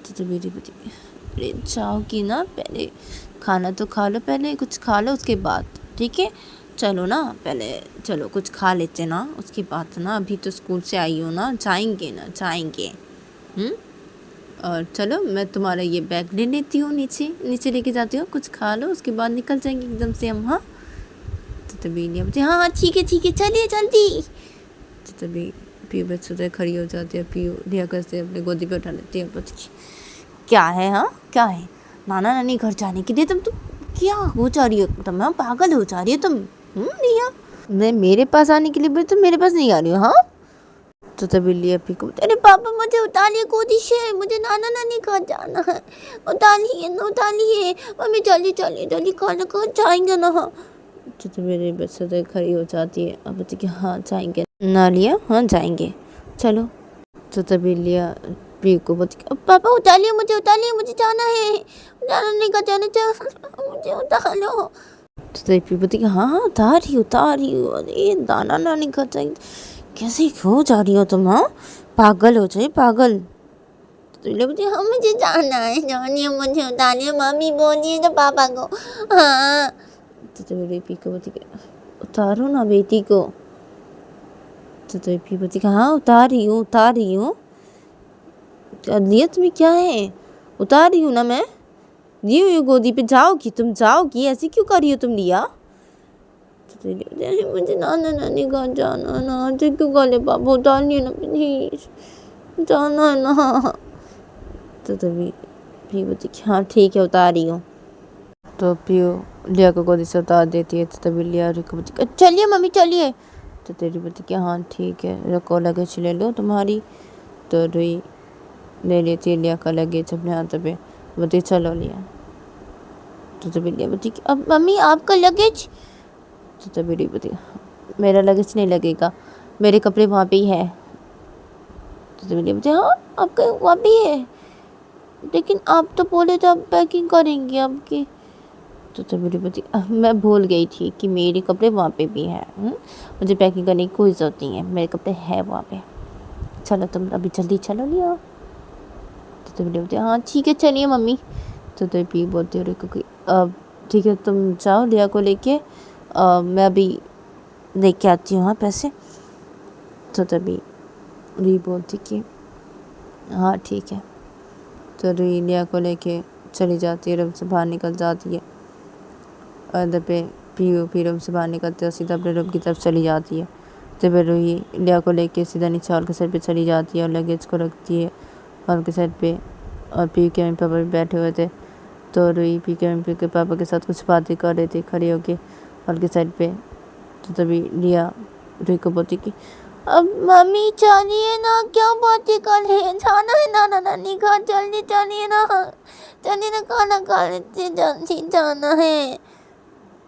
तो मेरी बोलती अरे जाओगी ना, पहले खाना तो खा लो, पहले कुछ खा लो उसके बाद, ठीक है? चलो ना, पहले चलो कुछ खा लेते ना, उसके बाद ना, अभी तो स्कूल से आई हो ना, जाएंगे ना, जाएंगे। और चलो मैं तुम्हारा ये बैग ले लेती हूँ, नीचे नीचे लेके जाती हूँ, कुछ खा लो उसके बाद निकल जाएंगे एकदम से हम। हाँ तो तभी लिया बोलती हाँ हाँ ठीक है चलिए जल्दी। तो तभी पीयू बस सुबह खड़ी हो जाती है, पीयू लिया कर से अपने गोदी पे उठा लेती है। बोलती क्या है, हाँ क्या है, नाना नानी घर जाने के लिए तुम क्या हो जा रही हो, तुम हाँ पागल हो जा रही हो तुम। लिया मैं मेरे पास आने के लिए बोली, तुम मेरे पास नहीं आ रही हो? हाँ तो तभी लिया पी को अरे पापा मुझे उतारिए गोदी से, मुझे नाना नानी घर जाना है, उतारिए ना उतारिए, मम्मी चलिए चलिए जल्दी खाना खा जाएंगे ना। हाँ तो मेरे बच्चे तो खड़ी हो जाती है, अब बोलती कि हाँ जाएंगे ना लिया, हाँ जाएंगे चलो। तो तभी लिया पी को बोलती पापा उतारिए मुझे जाना है, नाना नानी घर जाना मुझे उतार लो। तो तभी पी बोलती हाँ हाँ उतार रही हूँ। अरे नाना नानी घर जाएंगे, कैसे हो जा रही हो तुम? हाँ पागल हो जाए पागल। तो बोलती हाँ मुझे जाना है, जानिए मुझे उतारिए, मम्मी बोलिए तो पापा को। हाँ तो मेरी पी को बोलती उतारो ना बेटी को। तो पी बोलती हाँ उतार रही हूँ। लिया तुम्हें क्या है, उतार रही हूँ ना मैं, दी हुई गोदी पे, जाओगी ऐसी क्यों कर रही हो तुम लिया? मुझे नाना नानी घर जाना ना, क्यों गले पापा उतारिए ना प्लीज, जाना है ना। तो तभी पी बोलती हाँ ठीक है उतार रही हूँ। तो पीयू लिया को गोदी से उतार देती है। तो तभी लिया रुको बोलती चलिए मम्मी चलिए। तो तेरी बोलती कि हाँ ठीक है रुको, लगेज ले लो तुम्हारी। तो रुई ले लेती है लिया का लगेज अपने हाथों पे, बोलती चलो लिया। तो तभी लिया बोलती कि अब मम्मी आपका लगेज। तो तभी रुई बोलती मेरा लगेज नहीं लगेगा, मेरे कपड़े वहाँ पे ही है। तो तभी लिया बोलती हाँ आपका वहाँ पे ही है, लेकिन आप तो बोले थे आप पैकिंग करेंगी आपकी। तो तभी बोलती मैं भूल गई थी कि मेरे कपड़े वहाँ पे भी हैं, मुझे पैकिंग करने की कोई ज़रूरत नहीं है, मेरे कपड़े हैं वहाँ पे, चलो तुम अभी जल्दी चलो लिया। तो तभी बोलती हाँ ठीक है चलिए मम्मी। तो तभी बोलती हो कि अब ठीक है तुम जाओ लिया को लेके, मैं अभी लेके आती हूँ हाँ पैसे। तो तभी री बोलती कि हाँ ठीक है। तो री लिया को लेके चली जाती है, रूम से बाहर निकल जाती है। और पे पीयू भी रूम से बाहर निकलते हैं, सीधा अपने रूम की तरफ चली जाती है। तो फिर रूही लिया को लेके सीधा नीचे हॉल के साइड पे चली जाती है और लगेज को रखती है हॉल के साइड पे। और पीयू के मम्मी पापा भी बैठे हुए थे, तो रूही पी के मम्मी के पापा के साथ कुछ बातें कर रहे थे खड़े होके हॉल के साइड पे। तो तभी लिया रूही को बोलती कि अब मम्मी चलिए ना, क्या बातें कर रहे हैं, जाना है नाना नानी घर, जल्दी चलिए ना खाना खा लेते, जल्दी जाना है।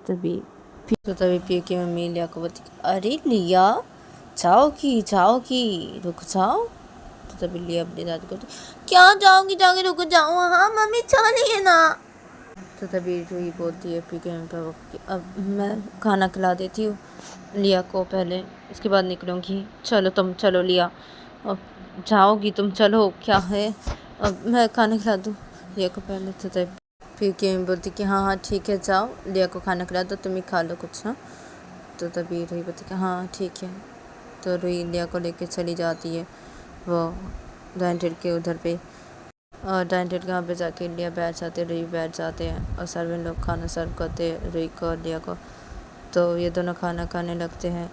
तभी पी के मम्मी लिया को बोलती अरे लिया जाओगी रुक जाओ। तो तभी लिया अपनी दादी को क्या जाओगी रुक जाओ, हाँ मम्मी चलिए ना। तो तभी रूही बोलती है पी के मम्मी पापा को अब मैं खाना खिला देती हूँ लिया को पहले, उसके बाद निकलूँगी, चलो तुम चलो लिया, अब जाओगी तुम, चलो क्या है, अब मैं खाना खिला दूँ लिया को पहले। तो तभी फिर के बोलती कि हाँ ठीक है जाओ लिया को खाना खिला दो, तुम ही खा लो कुछ। हाँ तो तभी रूही बोलती कि हाँ ठीक है। तो रूही लिया को लेके चली जाती है वो डाइनिंग टेबल के उधर पे, और डाइनिंग टेबल के वहाँ पे जाके लिया बैठ जाते हैं, रूही बैठ जाते हैं और सर्वेंट लोग खाना सर्व करते हैं रूही को और लिया को। तो ये दोनों खाना खाने लगते हैं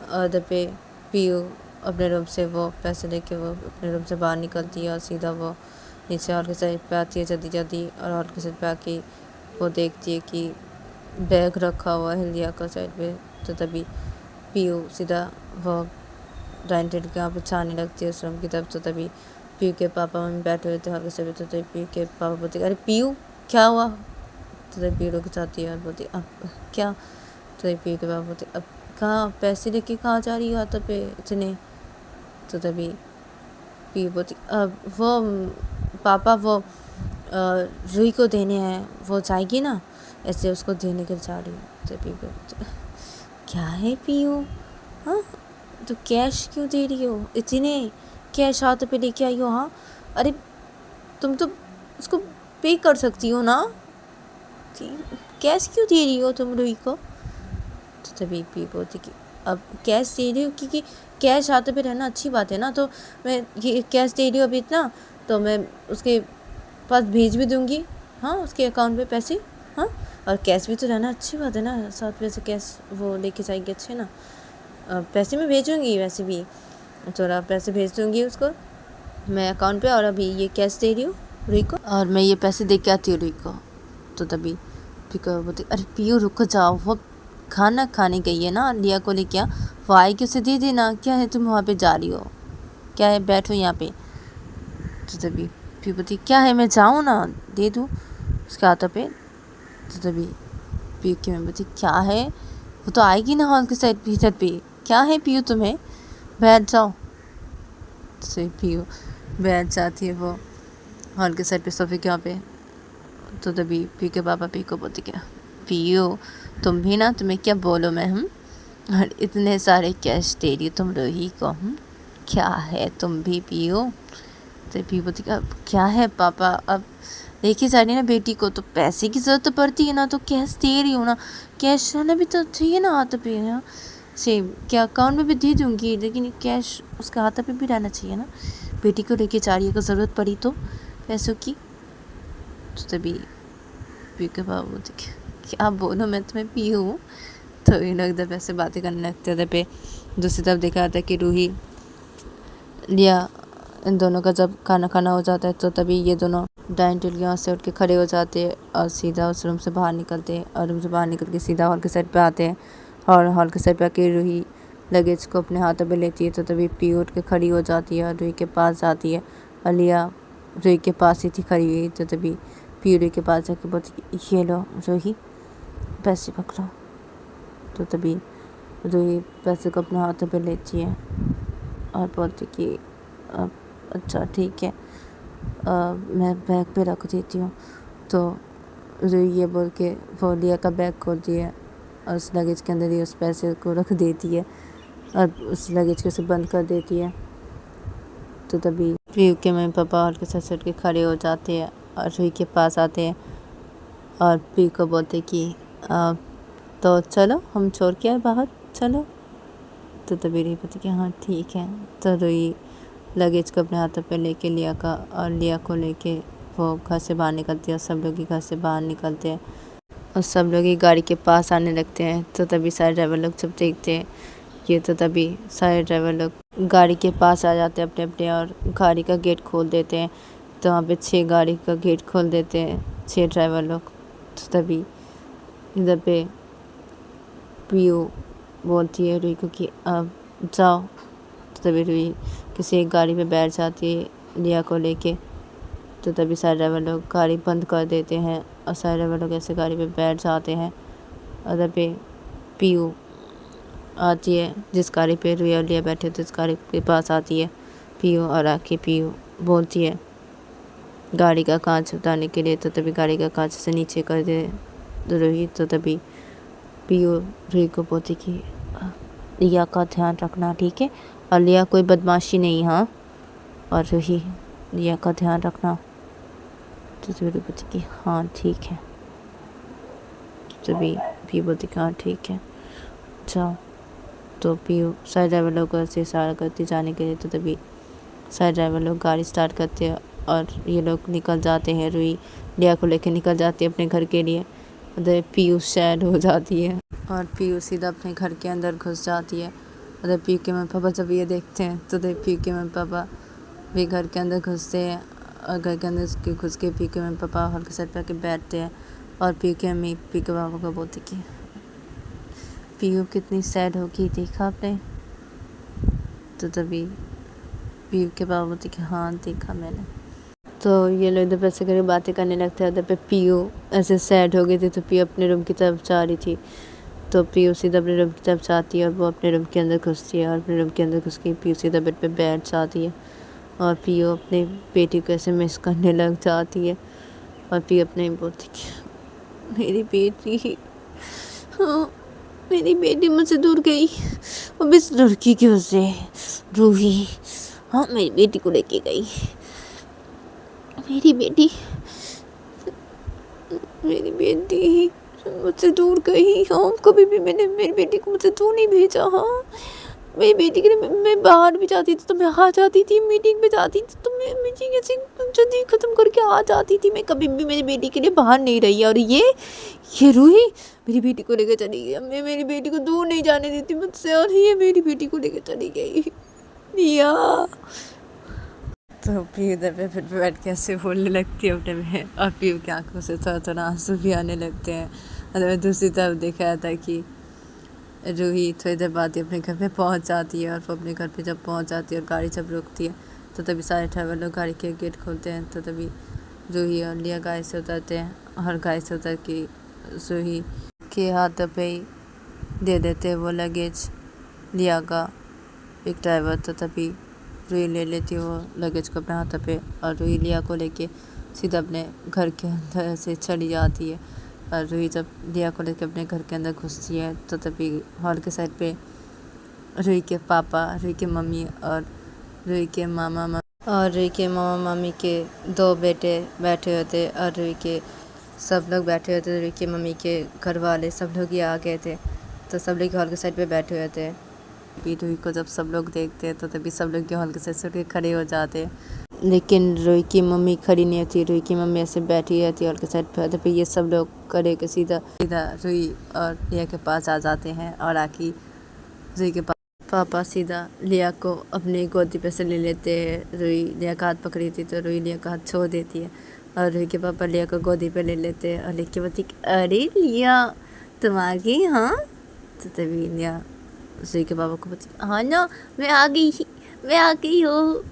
और उधर पे पीयू अपने रूम से वो पैसे लेके वो अपने रूम से बाहर निकलती है और सीधा वो नीचे हॉल के साइड पे आती है जल्दी और हॉल के साइड पे आके वो देखती है कि बैग रखा हुआ है लिया का साइड पे। तो तभी पीयू सीधा वो डाइनिंग टेबल के वहाँ पे छाने लगती है उस रूम की तरफ। तो तभी पीयू के पापा मम्मी बैठे हुए थे हॉल के साइड पे। तो तभी पीयू के पापा बोलते अरे पीयू क्या हुआ? तो तभी पीयू रुक जाती है और बोलती अब क्या? तो तभी पीयू के पापा बोलते अब कहाँ पैसे लेके कहाँ जा रही हो हाथों पे इतने? तो तभी पीयू बोलती अब वो पापा वो रूही को देने हैं, वो जाएगी ना, ऐसे उसको देने के जा रही हूँ। तो पीयू बोलती क्या है पीयू, हाँ तो कैश क्यों दे रही हो, इतने कैश हाथ पे लेके आई हो, हाँ अरे तुम तो उसको पे कर सकती हो ना, कैश क्यों दे रही हो तुम रूही को। तो तभी पी बोलती कि अब कैश दे रही हो क्योंकि कैश हाथ पे रहना अच्छी बात है ना, तो मैं ये कैश दे रही हूँ अभी इतना, तो मैं उसके पास भेज भी दूँगी, हाँ उसके अकाउंट पे पैसे, हाँ और कैश भी तो रहना अच्छी बात है ना, 7 पैसे कैश वो लेके जाएंगे अच्छे ना। पैसे मैं भेजूँगी वैसे भी, थोड़ा पैसे भेज दूँगी उसको मैं अकाउंट पे, और अभी ये कैश दे रही हूँ रूही को, और मैं ये पैसे दे के आती हूँ रूही को। तो तभी पीयू बोलती अरे पीयू रुको जाओ, वो खाना खाने गई है ना लिया को लेके, वो आएगी उसे दे देना, क्या है तुम वहाँ पे जा रही हो, क्या है बैठो यहाँ पे। तो तभी पीयू बोलती क्या है मैं जाऊँ ना, दे दूँ उसके हाथों पे। तो तभी पीयू की मैं बोलती क्या है, वो तो आएगी ना हॉल के साइड भीतर पे, क्या है पीयू तुम्हें, बैठ जाओ। तो पीयू बैठ जाती है वो हॉल के साइड पे सोफे के वहाँ पे। तो तभी पीयू के पापा पीयू को बोलते क्या पीयू तुम भी ना, तुम्हें क्या बोलो मैं, और इतने सारे कैश दे रही तुम रूही को, क्या है तुम भी पीयू। तो पीयू बोलती क्या है पापा, अब लेके जा रही ना बेटी को, तो पैसे की ज़रूरत तो पड़ती है ना, तो कैश दे रही हूँ ना, कैश रहना भी तो चाहिए ना हाथ पे, हाँ सेम क्या अकाउंट में भी दे दूँगी, लेकिन कैश उसके हाथ पे भी रहना चाहिए ना, बेटी को लेके जा रही है, अगर ज़रूरत पड़ी तो पैसों की। तो तभी पीयू के पापा बोलते क्या बोलो मैं तुम्हें पीयू। तो इन लोग इधर ऐसे बातें करने लगते थे पे दूसरी तरफ देखा जाता है कि रूही लिया इन दोनों का जब खाना खाना हो जाता है, तो तभी ये दोनों डाइनिंग टेबल के वहाँ से उठ के खड़े हो जाते हैं और सीधा उस रूम से बाहर निकलते हैं, और रूम से बाहर निकल के सीधा हॉल के साइड पे आते हैं, और हॉल के साइड पे आके रूही लगेज को अपने हाथों में लेती है। तो तभी पीयू उठ के खड़ी हो जाती है और रूही के पास जाती है, और लिया रूही के पास ही थी खड़ी हुई। तो तभी पीयू रूही के पास जाके बोलती ये लो रूही पैसे पकड़ो। तो तभी रूही पैसे को अपने हाथों पे लेती है और बोलती कि अच्छा ठीक है, मैं बैग पे रख देती हूँ। तो रूही ये बोल के वो लिया का बैग खोलती है और उस लगेज के अंदर ही उस पैसे को रख देती है और उस लगेज को से बंद कर देती है। तो तभी पीयू के मम्मी पापा और के साथ उठ के खड़े हो जाते हैं और रूही के पास आते हैं और पीयू को बोलते कि तो चलो हम छोड़ के आए बाहर, चलो। तो तभी रूही बोलती कि हाँ ठीक है। तो रूही लगेज को अपने हाथों पे लेके लिया का और लिया को लेके वो घर से बाहर निकलती है, और सब लोग ही घर से बाहर निकलते हैं और सब लोग ही गाड़ी के पास आने लगते हैं। तो तभी सारे ड्राइवर लोग जब देखते हैं ये, तो तभी सारे ड्राइवर लोग गाड़ी के पास आ जाते हैं अपने अपने और गाड़ी का गेट खोल देते हैं। तो वहाँ पे 6 गाड़ी का गेट खोल देते हैं 6 ड्राइवर लोग। तो तभी इधर पे पीयू बोलती है रूही को कि अब जाओ। तो तभी रूही किसी एक गाड़ी पे बैठ जाती है लिया को लेके। तो तभी सारे ड्राइवर लोग गाड़ी बंद कर देते हैं और सारे ड्राइवर लोग ऐसे गाड़ी पे बैठ जाते हैं। और तभी पीयू आती है जिस गाड़ी पे रूही और लिया बैठे थे उस गाड़ी के पास आती है पीयू, और आके पीयू बोलती है गाड़ी का कांच उतारने के लिए। तो तभी गाड़ी का कांच से नीचे कर दे रूही। तो तभी पीयू रूही को बोलती कि लिया का ध्यान रखना ठीक है, और लिया कोई बदमाशी नहीं, हाँ, और रूही लिया का ध्यान रखना। तो रूही बोलती कि हाँ ठीक है। तभी पीयू बोलती कि हाँ ठीक है जाओ। तो पीयू सारे ड्राइवर लोग से इशारा करती जाने के लिए। तो तभी सारे ड्राइवर लोग गाड़ी स्टार्ट करते हैं और ये लोग निकल जाते हैं, रूही लिया को लेके निकल जाती है अपने घर के लिए। उधर पीयू सैड हो जाती है और पीयू सीधा अपने घर के अंदर घुस जाती है। उधर पीयू के मम्मी पापा जब ये देखते हैं तो उधर पीयू के मम्मी पापा भी घर के अंदर घुसते हैं, और घर के अंदर उसके घुस के पीयू के मम्मी पापा हॉल के साइड पे आके बैठते हैं, और पीयू के मम्मी पीयू के पापा को बोलते कि पीयू कितनी सैड होगी देखा आपने। तो तभी पीयू के पापा बोलते कि हाँ देखा मैंने। तो ये लोग इधर पैसे करके बातें करने लगते हैं। उधर पे पीयू ऐसे सैड हो गई थी, तो पीयू अपने रूम की तरफ जा रही थी। तो पीयू सीधा अपने रूम की तरफ जाती है और वो अपने रूम के अंदर घुसती है, और अपने रूम के अंदर घुस के पीयू सीधा बेड पे बैठ जाती है, और पीयू अपनी बेटी को ऐसे मिस करने लग जाती है। और पीयू अपने बोलती कि मेरी बेटी, हाँ मेरी बेटी मुझसे दूर गई, अब इस लड़की की वजह से रूही, हाँ मेरी बेटी को लेके गई। मेरी बेटी, मेरी बेटी मुझसे दूर गई। हाँ कभी भी मैंने मेरी बेटी को मुझसे दूर नहीं भेजा। हाँ मेरी बेटी के लिए मैं बाहर भी जाती थी तो मैं आ जाती थी, मीटिंग पे जाती थी तो मैं मीटिंग ऐसे जल्दी ख़त्म करके आ जाती थी। मैं कभी भी मेरी बेटी के लिए बाहर नहीं रही। और ये रूही मेरी बेटी को लेकर चली गई। मैं मेरी बेटी को दूर नहीं जाने देती मुझसे, और ये मेरी बेटी को लेकर चली गई। दिया तो पीयू इधर पे फिर बैठ के ऐसे बोलने लगती है अपने में, और पीयू की आंखों से थोड़ा थोड़ा आंसू भी आने लगते हैं। और दूसरी तरफ देखा जाता है कि रूही थोड़ी देर बाद ही अपने घर पे पहुंच जाती है। और वो अपने घर पे जब पहुंच जाती है और गाड़ी जब रुकती है तो तभी सारे ड्राइवर लोग गाड़ी के गेट खोलते हैं। तो तभी रूही और लिया गाड़ी से उतरते हैं, और गाड़ी से उतर के रूही के हाथों पे ही दे देते हैं वो लगेज लिया का एक ड्राइवर। तो तभी रूही ले लेती है वो लगेज को अपने हाथों पे, और रूही लिया को लेके सीधा अपने घर के अंदर से चली जाती है। और रूही जब लिया को लेके अपने घर के अंदर घुसती है तो तभी हॉल के साइड पे रूही के पापा, रूही के मम्मी और रूही के मामा मामी के 2 बेटे बैठे हुए थे। और रूही के सब लोग बैठे हुए थे, रूही की मम्मी के घर वाले सब लोग ही आ गए थे। तो सब लोग हॉल के साइड पे बैठे हुए थे। रूही को जब सब लोग देखते हैं तो तभी सब लोग हॉल के साइड से उठ के खड़े हो जाते हैं, लेकिन रूही की मम्मी खड़ी नहीं होती। रूही की मम्मी ऐसे बैठी रहती है हॉल के साइड पे। तो फिर ये सब लोग खड़े के सीधा सीधा रूही और लिया के पास आ जाते हैं। और आके रूही के पापा सीधा लिया को अपनी गोदी पे से ले लेते हैं। रूही लिया का हाथ पकड़ी थी तो रूही लिया का हाथ छोड़ देती है, और रूही के पापा लिया को गोदी पे ले लेते हैं। और लेके बोलती अरे लिया तुम आ गई। हाँ तो तभी लिया रूही के पापा को बोलती हाँ ना मैं आ गई हूँ।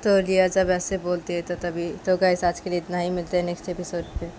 तो लिया जब ऐसे बोलती है तो तभी तो गाइस आज के लिए इतना ही, मिलते हैं नेक्स्ट एपिसोड पे।